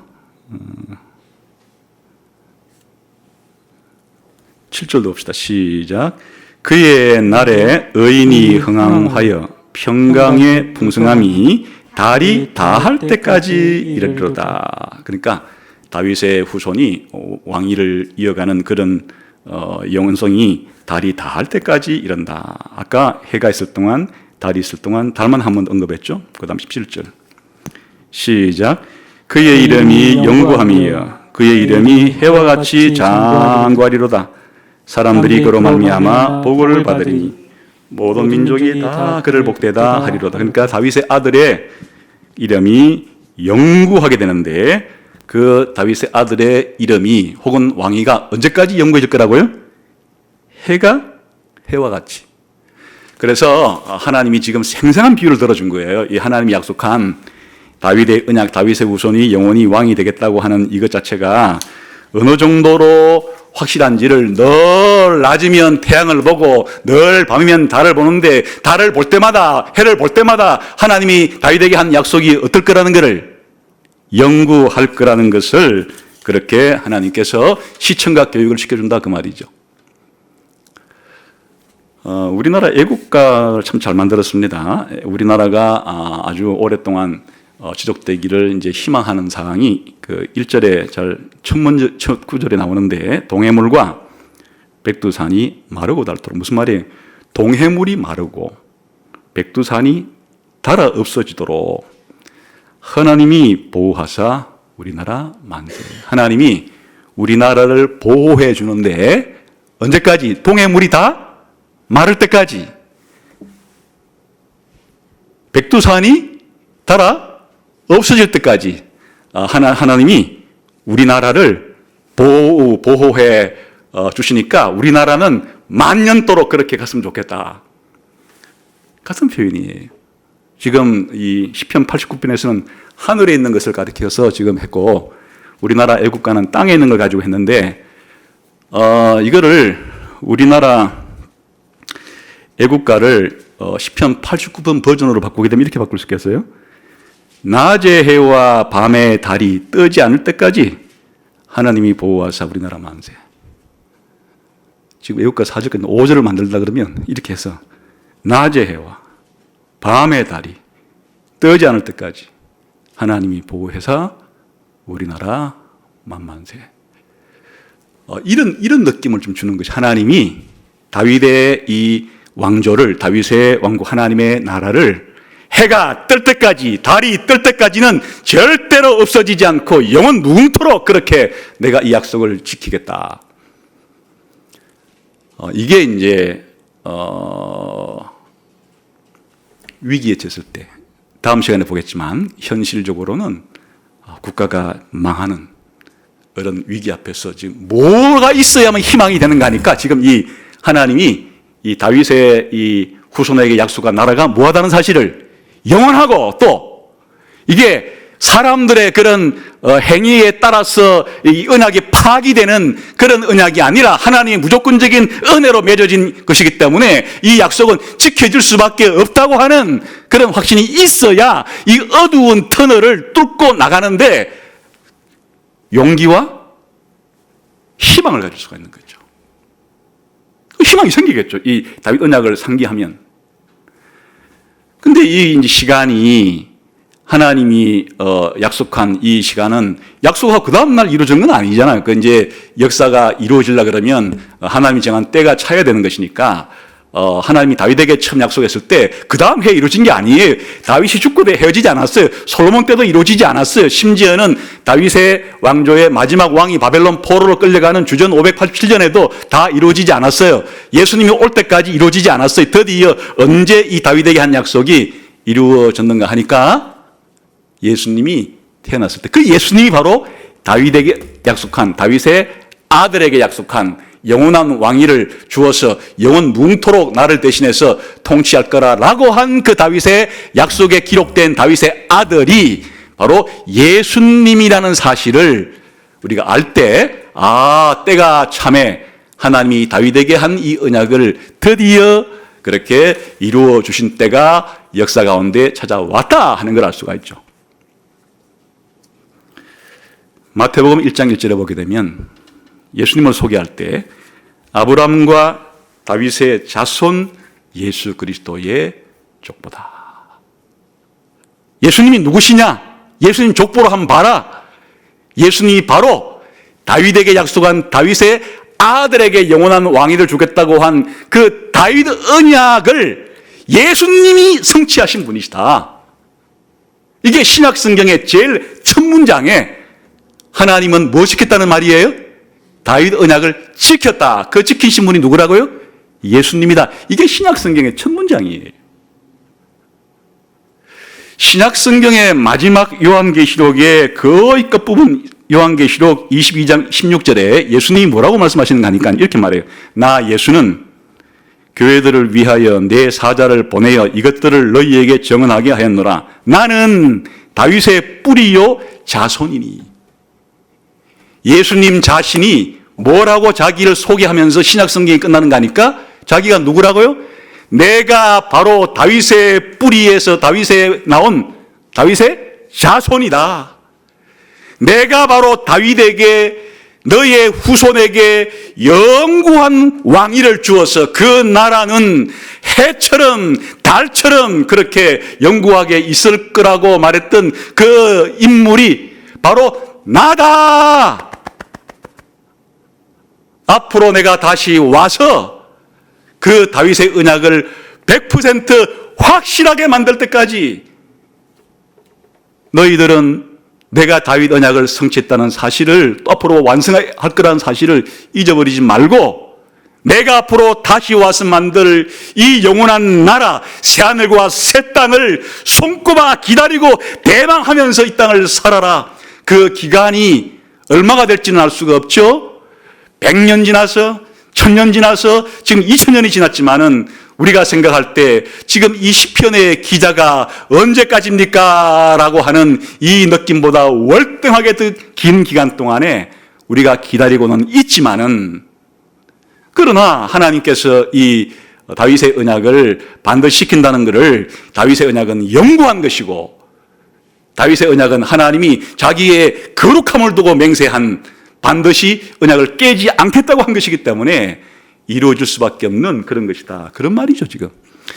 7절도 봅시다. 시작. 그의 날에 의인이 흥황하여 평강의 풍성함이 달이 다할 때까지 이르리로다. 그러니까 다윗의 후손이 왕위를 이어가는 그런 영원성이 달이 다할 때까지 이른다. 아까 해가 있을 동안 달이 있을 동안 달만 한 번 언급했죠. 그 다음 17절 시작. 그의 이름이 영구함이여 그의 이름이 해와 같이 장구하리로다. 사람들이 그로 말미암아 복을 받으리니 모든 민족이 다 그를 복되다 하리로다. 그러니까 다윗의 아들의 이름이 영구하게 되는데 그 다윗의 아들의 이름이 혹은 왕위가 언제까지 영구해질 거라고요? 해와 같이. 그래서 하나님이 지금 생생한 비유를 들어준 거예요. 이 하나님이 약속한 다윗의 언약, 다윗의 후손이 영원히 왕이 되겠다고 하는 이것 자체가 어느 정도로 확실한지를 늘 낮이면 태양을 보고 늘 밤이면 달을 보는데 달을 볼 때마다 해를 볼 때마다 하나님이 다윗에게 한 약속이 어떨 거라는 것을 영구할 거라는 것을 그렇게 하나님께서 시청각 교육을 시켜준다 그 말이죠. 우리나라 애국가를 참 잘 만들었습니다. 우리나라가 아주 오랫동안 지속되기를 이제 희망하는 사항이 그 1절에 첫 구절에 나오는데 동해물과 백두산이 마르고 닳도록. 무슨 말이에요? 동해물이 마르고 백두산이 닳아 없어지도록 하나님이 보호하사 우리나라 만세. 하나님이 우리나라를 보호해 주는데 언제까지? 동해물이 다 마를 때까지. 백두산이 닳아 없어질 때까지 하나님이 우리나라를 보호해 주시니까 우리나라는 만년도록 그렇게 갔으면 좋겠다. 같은 표현이에요. 지금 이 시편 89편에서는 하늘에 있는 것을 가리켜서 지금 했고 우리나라 애국가는 땅에 있는 걸 가지고 했는데 이거를 우리나라 애국가를 시편 89번 버전으로 바꾸게 되면 이렇게 바꿀 수 있겠어요? 낮의 해와 밤의 달이 뜨지 않을 때까지 하나님이 보호하사 우리나라 만세. 지금 애국가 4절 5절을 만들다 그러면 이렇게 해서 낮의 해와 밤의 달이 뜨지 않을 때까지 하나님이 보호해서 우리나라 만만세. 이런 느낌을 좀 주는 것이 하나님이 다윗의 이 왕조를, 다윗의 왕국 하나님의 나라를 해가 뜰 때까지, 달이 뜰 때까지는 절대로 없어지지 않고 영원 무궁토록 그렇게 내가 이 약속을 지키겠다. 이게 이제 위기에 처했을 때, 다음 시간에 보겠지만 현실적으로는 국가가 망하는 그런 위기 앞에서 지금 뭐가 있어야만 희망이 되는가 하니까 지금 이 하나님이 이 다윗의 이 후손에게 약속한 나라가 뭐하다는 사실을 영원하고 또 이게 사람들의 그런 행위에 따라서 이 언약이 파기되는 그런 언약이 아니라 하나님의 무조건적인 은혜로 맺어진 것이기 때문에 이 약속은 지켜질 수밖에 없다고 하는 그런 확신이 있어야 이 어두운 터널을 뚫고 나가는데 용기와 희망을 가질 수가 있는 거죠. 희망이 생기겠죠. 이 다윗 언약을 상기하면. 근데 이 이제 시간이 하나님이 약속한 이 시간은 약속하고 그 다음 날 이루어진 건 아니잖아요. 그 이제 역사가 이루어지려 그러면 하나님이 정한 때가 차야 되는 것이니까 하나님이 다윗에게 처음 약속했을 때 그 다음 해에 이루어진 게 아니에요. 다윗이 죽고 헤어지지 않았어요. 솔로몬 때도 이루어지지 않았어요. 심지어는 다윗의 왕조의 마지막 왕이 바벨론 포로로 끌려가는 주전 587년에도 다 이루어지지 않았어요. 예수님이 올 때까지 이루어지지 않았어요. 드디어 언제 이 다윗에게 한 약속이 이루어졌는가 하니까 예수님이 태어났을 때 그 예수님이 바로 다윗에게 약속한, 다윗의 아들에게 약속한 영원한 왕위를 주어서 영원 무궁토록 나를 대신해서 통치할 거라라고 한 그 다윗의 약속에 기록된 다윗의 아들이 바로 예수님이라는 사실을 우리가 알 때, 때가 참에 하나님이 다윗에게 한 이 언약을 드디어 그렇게 이루어 주신 때가 역사 가운데 찾아왔다 하는 걸 알 수가 있죠. 마태복음 1장 1절에 보게 되면 예수님을 소개할 때 아브라함과 다윗의 자손 예수 그리스도의 족보다. 예수님이 누구시냐? 예수님 족보로 한번 봐라. 예수님이 바로 다윗에게 약속한 다윗의 아들에게 영원한 왕위를 주겠다고 한 그 다윗 언약을 예수님이 성취하신 분이시다. 이게 신약 성경의 제일 첫 문장에 하나님은 뭐 지켰다는 말이에요? 다윗 언약을 지켰다. 그 지키신 분이 누구라고요? 예수님이다. 이게 신약 성경의 첫 문장이에요. 신약 성경의 마지막 요한계시록의 거의 끝부분 요한계시록 22장 16절에 예수님이 뭐라고 말씀하시는가 하니까 이렇게 말해요. 나 예수는 교회들을 위하여 내 사자를 보내어 이것들을 너희에게 증언하게 하였노라. 나는 다윗의 뿌리요 자손이니. 예수님 자신이 뭐라고 자기를 소개하면서 신약 성경이 끝나는가 하니까 자기가 누구라고요? 내가 바로 다윗의 뿌리에서 다윗에 나온 다윗의 자손이다. 내가 바로 다윗에게 너의 후손에게 영구한 왕위를 주어서 그 나라는 해처럼 달처럼 그렇게 영구하게 있을 거라고 말했던 그 인물이 바로 나다. 앞으로 내가 다시 와서 그 다윗의 언약을 100% 확실하게 만들 때까지 너희들은 내가 다윗 언약을 성취했다는 사실을 또 앞으로 완성할 거라는 사실을 잊어버리지 말고 내가 앞으로 다시 와서 만들 이 영원한 나라 새하늘과 새 땅을 손꼽아 기다리고 대망하면서 이 땅을 살아라. 그 기간이 얼마가 될지는 알 수가 없죠. 100년 지나서 1000년 지나서 지금 2000년이 지났지만은 우리가 생각할 때 지금 이 시편의 기자가 언제까지입니까? 라고 하는 이 느낌보다 월등하게 더 긴 기간 동안에 우리가 기다리고는 있지만은, 그러나 하나님께서 이 다윗의 언약을 반드시 지킨다는 것을, 다윗의 언약은 영구한 것이고, 다윗의 언약은 하나님이 자기의 거룩함을 두고 맹세한, 반드시 언약을 깨지 않겠다고 한 것이기 때문에 이루어질 수밖에 없는 그런 것이다. 그런 말이죠, 지금.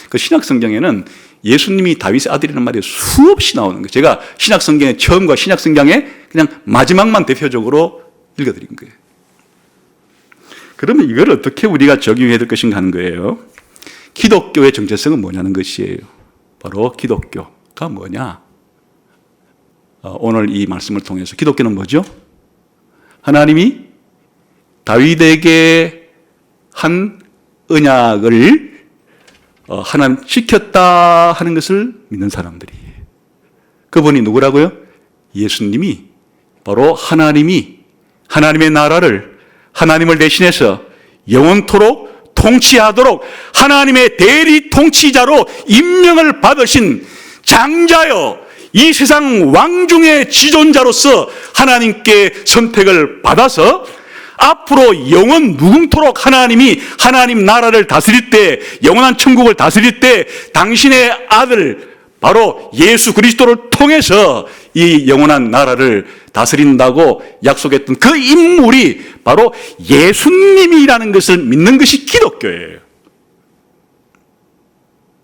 그 신약 성경에는 예수님이 다윗의 아들이라는 말이 수없이 나오는 거예요. 제가 신약 성경의 처음과 신약 성경의 그냥 마지막만 대표적으로 읽어드린 거예요. 그러면 이걸 어떻게 우리가 적용해야 될 것인가 하는 거예요. 기독교의 정체성은 뭐냐는 것이에요. 바로 기독교가 뭐냐? 오늘 이 말씀을 통해서 기독교는 뭐죠? 하나님이 다윗에게 한 언약을 하나님 지켰다 하는 것을 믿는 사람들이. 그분이 누구라고요? 예수님이 바로 하나님이 하나님의 나라를 하나님을 대신해서 영원토록 통치하도록 하나님의 대리 통치자로 임명을 받으신 장자요, 이 세상 왕중의 지존자로서 하나님께 선택을 받아서 앞으로 영원 무궁토록 하나님이 하나님 나라를 다스릴 때, 영원한 천국을 다스릴 때 당신의 아들 바로 예수 그리스도를 통해서 이 영원한 나라를 다스린다고 약속했던 그 인물이 바로 예수님이라는 것을 믿는 것이 기독교예요.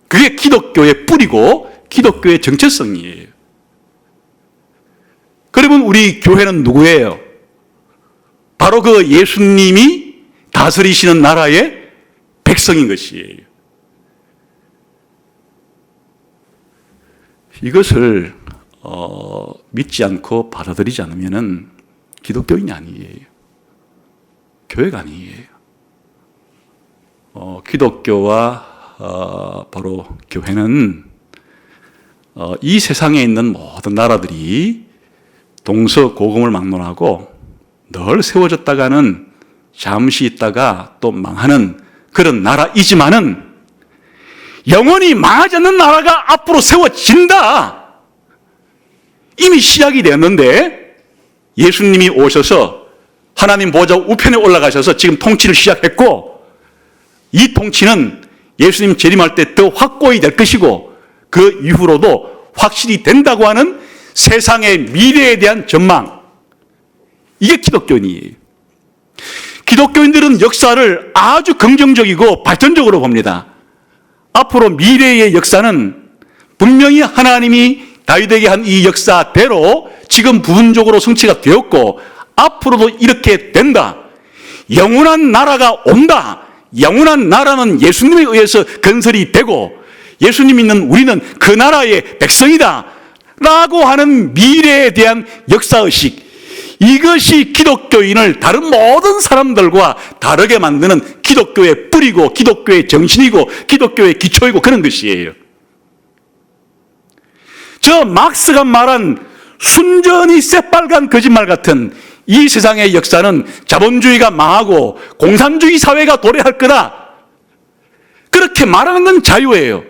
그게 기독교의 뿌리고 기독교의 정체성이에요. 그러면 우리 교회는 누구예요? 바로 그 예수님이 다스리시는 나라의 백성인 것이에요. 이것을 믿지 않고 받아들이지 않으면 기독교인이 아니에요. 교회가 아니에요. 기독교와 바로 교회는 이 세상에 있는 모든 나라들이 동서고금을 막론하고 늘 세워졌다가는 잠시 있다가 또 망하는 그런 나라이지만은 영원히 망하지 않는 나라가 앞으로 세워진다. 이미 시작이 되었는데 예수님이 오셔서 하나님 보좌 우편에 올라가셔서 지금 통치를 시작했고, 이 통치는 예수님 재림할 때 더 확고히 될 것이고 그 이후로도 확실히 된다고 하는 세상의 미래에 대한 전망, 이게 기독교인이에요. 기독교인들은 역사를 아주 긍정적이고 발전적으로 봅니다. 앞으로 미래의 역사는 분명히 하나님이 다윗에게 한 이 역사대로 지금 부분적으로 성취가 되었고 앞으로도 이렇게 된다. 영원한 나라가 온다. 영원한 나라는 예수님에 의해서 건설이 되고 예수님 믿는 우리는 그 나라의 백성이다 라고 하는 미래에 대한 역사의식, 이것이 기독교인을 다른 모든 사람들과 다르게 만드는 기독교의 뿌리고 기독교의 정신이고 기독교의 기초이고 그런 것이에요. 저 막스가 말한 순전히 새빨간 거짓말 같은 이 세상의 역사는 자본주의가 망하고 공산주의 사회가 도래할 거다, 그렇게 말하는 건 자유예요.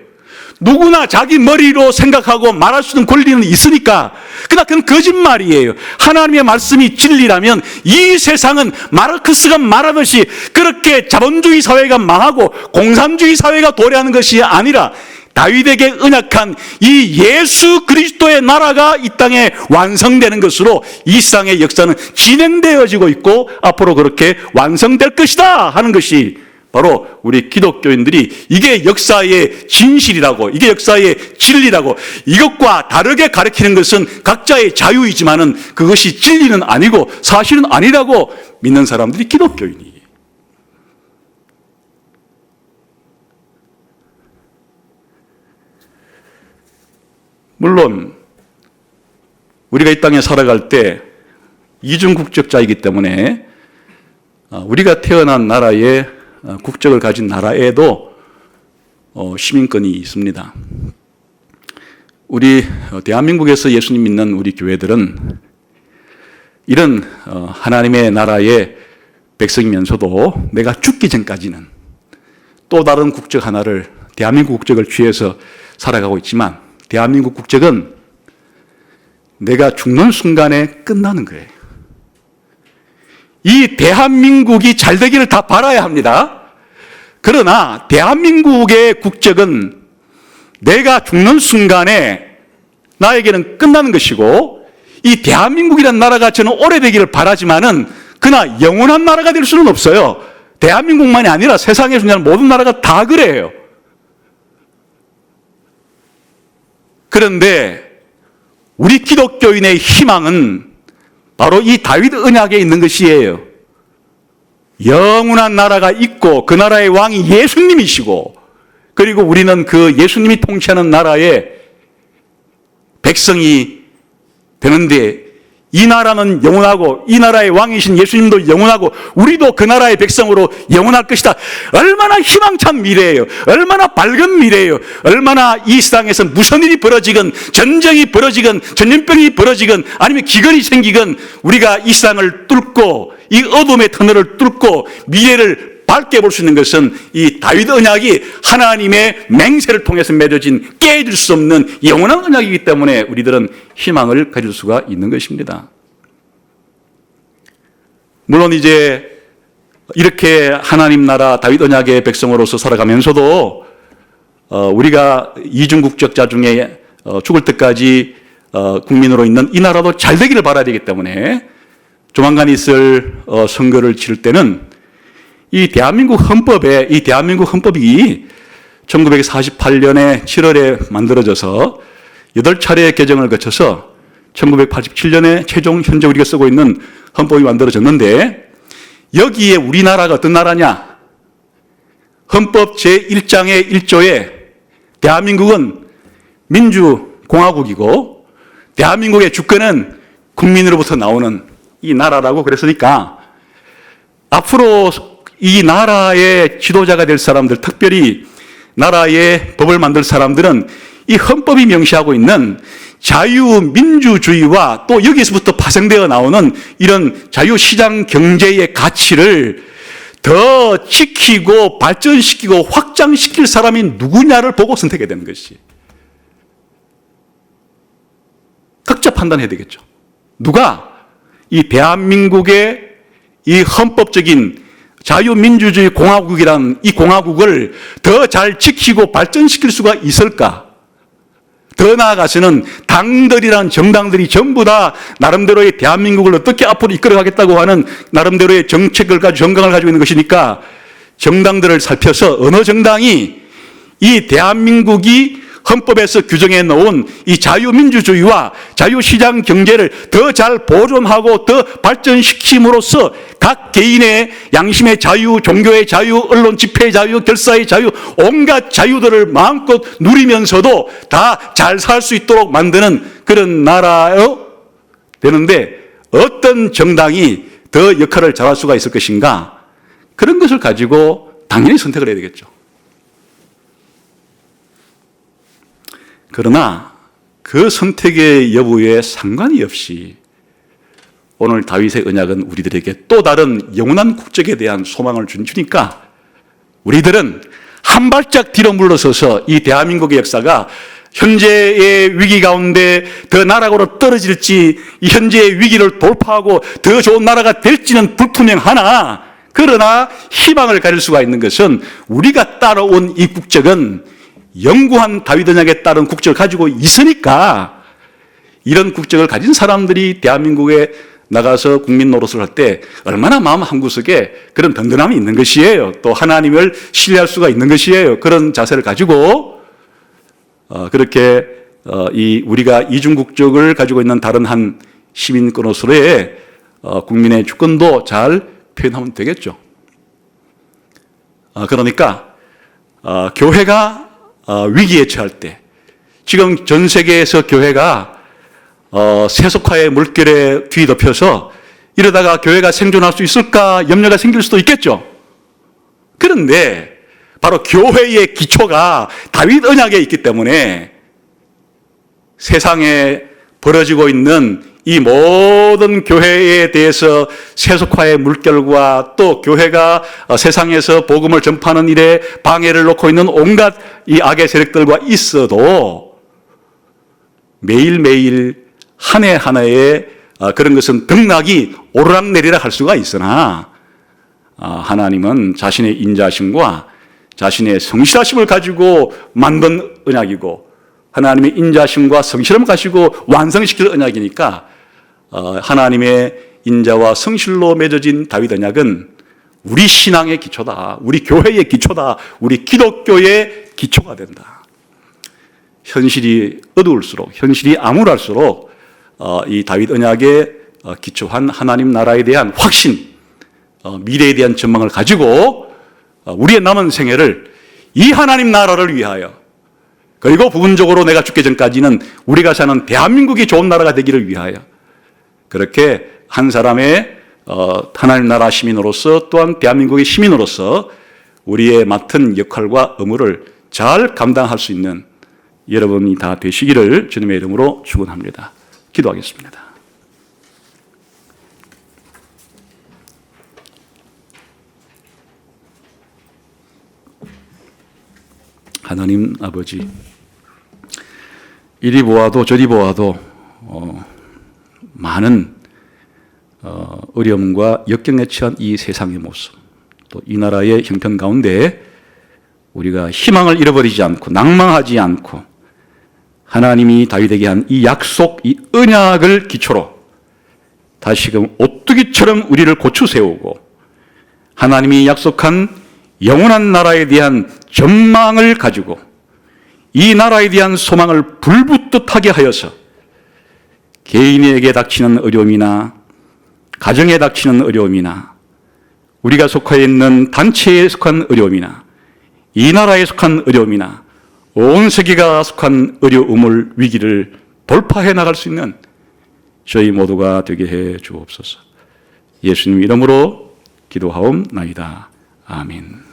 누구나 자기 머리로 생각하고 말할 수 있는 권리는 있으니까. 그러나 그건 거짓말이에요. 하나님의 말씀이 진리라면 이 세상은 마르크스가 말하듯이 그렇게 자본주의 사회가 망하고 공산주의 사회가 도래하는 것이 아니라 다윗에게 언약한 이 예수 그리스도의 나라가 이 땅에 완성되는 것으로 이 세상의 역사는 진행되어지고 있고 앞으로 그렇게 완성될 것이다 하는 것이 바로 우리 기독교인들이 이게 역사의 진실이라고, 이게 역사의 진리라고, 이것과 다르게 가르치는 것은 각자의 자유이지만은 그것이 진리는 아니고 사실은 아니라고 믿는 사람들이 기독교인이에요. 물론 우리가 이 땅에 살아갈 때 이중국적자이기 때문에 우리가 태어난 나라의 국적을 가진 나라에도 시민권이 있습니다. 우리 대한민국에서 예수님 믿는 우리 교회들은 이런 하나님의 나라의 백성이면서도 내가 죽기 전까지는 또 다른 국적 하나를 대한민국 국적을 취해서 살아가고 있지만 대한민국 국적은 내가 죽는 순간에 끝나는 거예요. 이 대한민국이 잘 되기를 다 바라야 합니다. 그러나 대한민국의 국적은 내가 죽는 순간에 나에게는 끝나는 것이고 이 대한민국이라는 나라가 저는 오래되기를 바라지만은 그러나 영원한 나라가 될 수는 없어요. 대한민국만이 아니라 세상에 존재하는 모든 나라가 다 그래요. 그런데 우리 기독교인의 희망은 바로 이 다윗 언약에 있는 것이에요. 영원한 나라가 있고 그 나라의 왕이 예수님이시고 그리고 우리는 그 예수님이 통치하는 나라의 백성이 되는데 이 나라는 영원하고 이 나라의 왕이신 예수님도 영원하고 우리도 그 나라의 백성으로 영원할 것이다. 얼마나 희망찬 미래예요. 얼마나 밝은 미래예요. 얼마나 이 세상에서 무슨 일이 벌어지건 전쟁이 벌어지건 전염병이 벌어지건 아니면 기근이 생기건 우리가 이 세상을 뚫고 이 어둠의 터널을 뚫고 미래를 밝게 볼 수 있는 것은 이 다윗 언약이 하나님의 맹세를 통해서 맺어진 깨질 수 없는 영원한 언약이기 때문에 우리들은 희망을 가질 수가 있는 것입니다. 물론 이제 이렇게 하나님 나라 다윗 언약의 백성으로서 살아가면서도 우리가 이중 국적자 중에 죽을 때까지 국민으로 있는 이 나라도 잘 되기를 바라야 되기 때문에 조만간 있을 선거를 치를 때는 이 대한민국 헌법이 1948년에 7월에 만들어져서 8차례 개정을 거쳐서 1987년에 최종 현재 우리가 쓰고 있는 헌법이 만들어졌는데 여기에 우리나라가 어떤 나라냐? 헌법 제1장의 1조에 대한민국은 민주공화국이고 대한민국의 주권은 국민으로부터 나오는 이 나라라고 그랬으니까 앞으로 이 나라의 지도자가 될 사람들, 특별히 나라의 법을 만들 사람들은 이 헌법이 명시하고 있는 자유민주주의와 또 여기서부터 파생되어 나오는 이런 자유시장 경제의 가치를 더 지키고 발전시키고 확장시킬 사람이 누구냐를 보고 선택해야 되는 것이. 각자 판단해야 되겠죠. 누가 이 대한민국의 이 헌법적인 자유민주주의 공화국이라는 이 공화국을 더 잘 지키고 발전시킬 수가 있을까? 더 나아가서는 당들이란 정당들이 전부 다 나름대로의 대한민국을 어떻게 앞으로 이끌어가겠다고 하는 나름대로의 정책을 가지고 정강을 가지고 있는 것이니까 정당들을 살펴서 어느 정당이 이 대한민국이 헌법에서 규정해 놓은 이 자유민주주의와 자유시장 경제를 더 잘 보존하고 더 발전시킴으로써 각 개인의 양심의 자유, 종교의 자유, 언론 집회의 자유, 결사의 자유, 온갖 자유들을 마음껏 누리면서도 다 잘 살 수 있도록 만드는 그런 나라요 되는데 어떤 정당이 더 역할을 잘할 수가 있을 것인가? 그런 것을 가지고 당연히 선택을 해야 되겠죠. 그러나 그 선택의 여부에 상관이 없이 오늘 다윗의 언약은 우리들에게 또 다른 영원한 국적에 대한 소망을 주니까 우리들은 한 발짝 뒤로 물러서서 이 대한민국의 역사가 현재의 위기 가운데 더 나락으로 떨어질지 이 현재의 위기를 돌파하고 더 좋은 나라가 될지는 불투명하나 그러나 희망을 가질 수가 있는 것은 우리가 따라온 이 국적은 영구한 다윗 언약에 따른 국적을 가지고 있으니까 이런 국적을 가진 사람들이 대한민국에 나가서 국민 노릇을 할 때 얼마나 마음 한구석에 그런 든든함이 있는 것이에요. 또 하나님을 신뢰할 수가 있는 것이에요. 그런 자세를 가지고 그렇게 우리가 이중 국적을 가지고 있는 다른 한 시민권으로서의 국민의 주권도 잘 표현하면 되겠죠. 그러니까 교회가 위기에 처할 때 지금 전 세계에서 교회가 세속화의 물결에 뒤덮여서 이러다가 교회가 생존할 수 있을까 염려가 생길 수도 있겠죠. 그런데 바로 교회의 기초가 다윗 언약에 있기 때문에 세상에 벌어지고 있는 이 모든 교회에 대해서 세속화의 물결과 또 교회가 세상에서 복음을 전파하는 일에 방해를 놓고 있는 온갖 이 악의 세력들과 있어도 매일매일 한 해 한 해에 그런 것은 등락이 오르락내리락 할 수가 있으나 하나님은 자신의 인자심과 자신의 성실하심을 가지고 만든 언약이고 하나님의 인자심과 성실함을 가지고 완성시킬 언약이니까 하나님의 인자와 성실로 맺어진 다윗 언약은 우리 신앙의 기초다. 우리 교회의 기초다. 우리 기독교의 기초가 된다. 현실이 어두울수록 현실이 암울할수록 이 다윗 언약에 기초한 하나님 나라에 대한 확신, 미래에 대한 전망을 가지고 우리의 남은 생애를 이 하나님 나라를 위하여 그리고 부분적으로 내가 죽기 전까지는 우리가 사는 대한민국이 좋은 나라가 되기를 위하여 그렇게 한 사람의 하나님 나라 시민으로서 또한 대한민국의 시민으로서 우리의 맡은 역할과 의무를 잘 감당할 수 있는 여러분이 다 되시기를 주님의 이름으로 축원합니다. 기도하겠습니다. 하나님 아버지, 이리 보아도 저리 보아도 많은 어려움과 역경에 처한 이 세상의 모습, 또 이 나라의 형편 가운데 우리가 희망을 잃어버리지 않고 낭망하지 않고 하나님이 다윗에게 한 이 약속, 이 언약을 기초로 다시금 오뚜기처럼 우리를 고추 세우고 하나님이 약속한 영원한 나라에 대한 전망을 가지고 이 나라에 대한 소망을 불붙듯 하게 하여서 개인에게 닥치는 어려움이나 가정에 닥치는 어려움이나 우리가 속해 있는 단체에 속한 어려움이나 이 나라에 속한 어려움이나 온 세계가 속한 어려움을 위기를 돌파해 나갈 수 있는 저희 모두가 되게 해 주옵소서. 예수님 이름으로 기도하옵나이다. 아멘.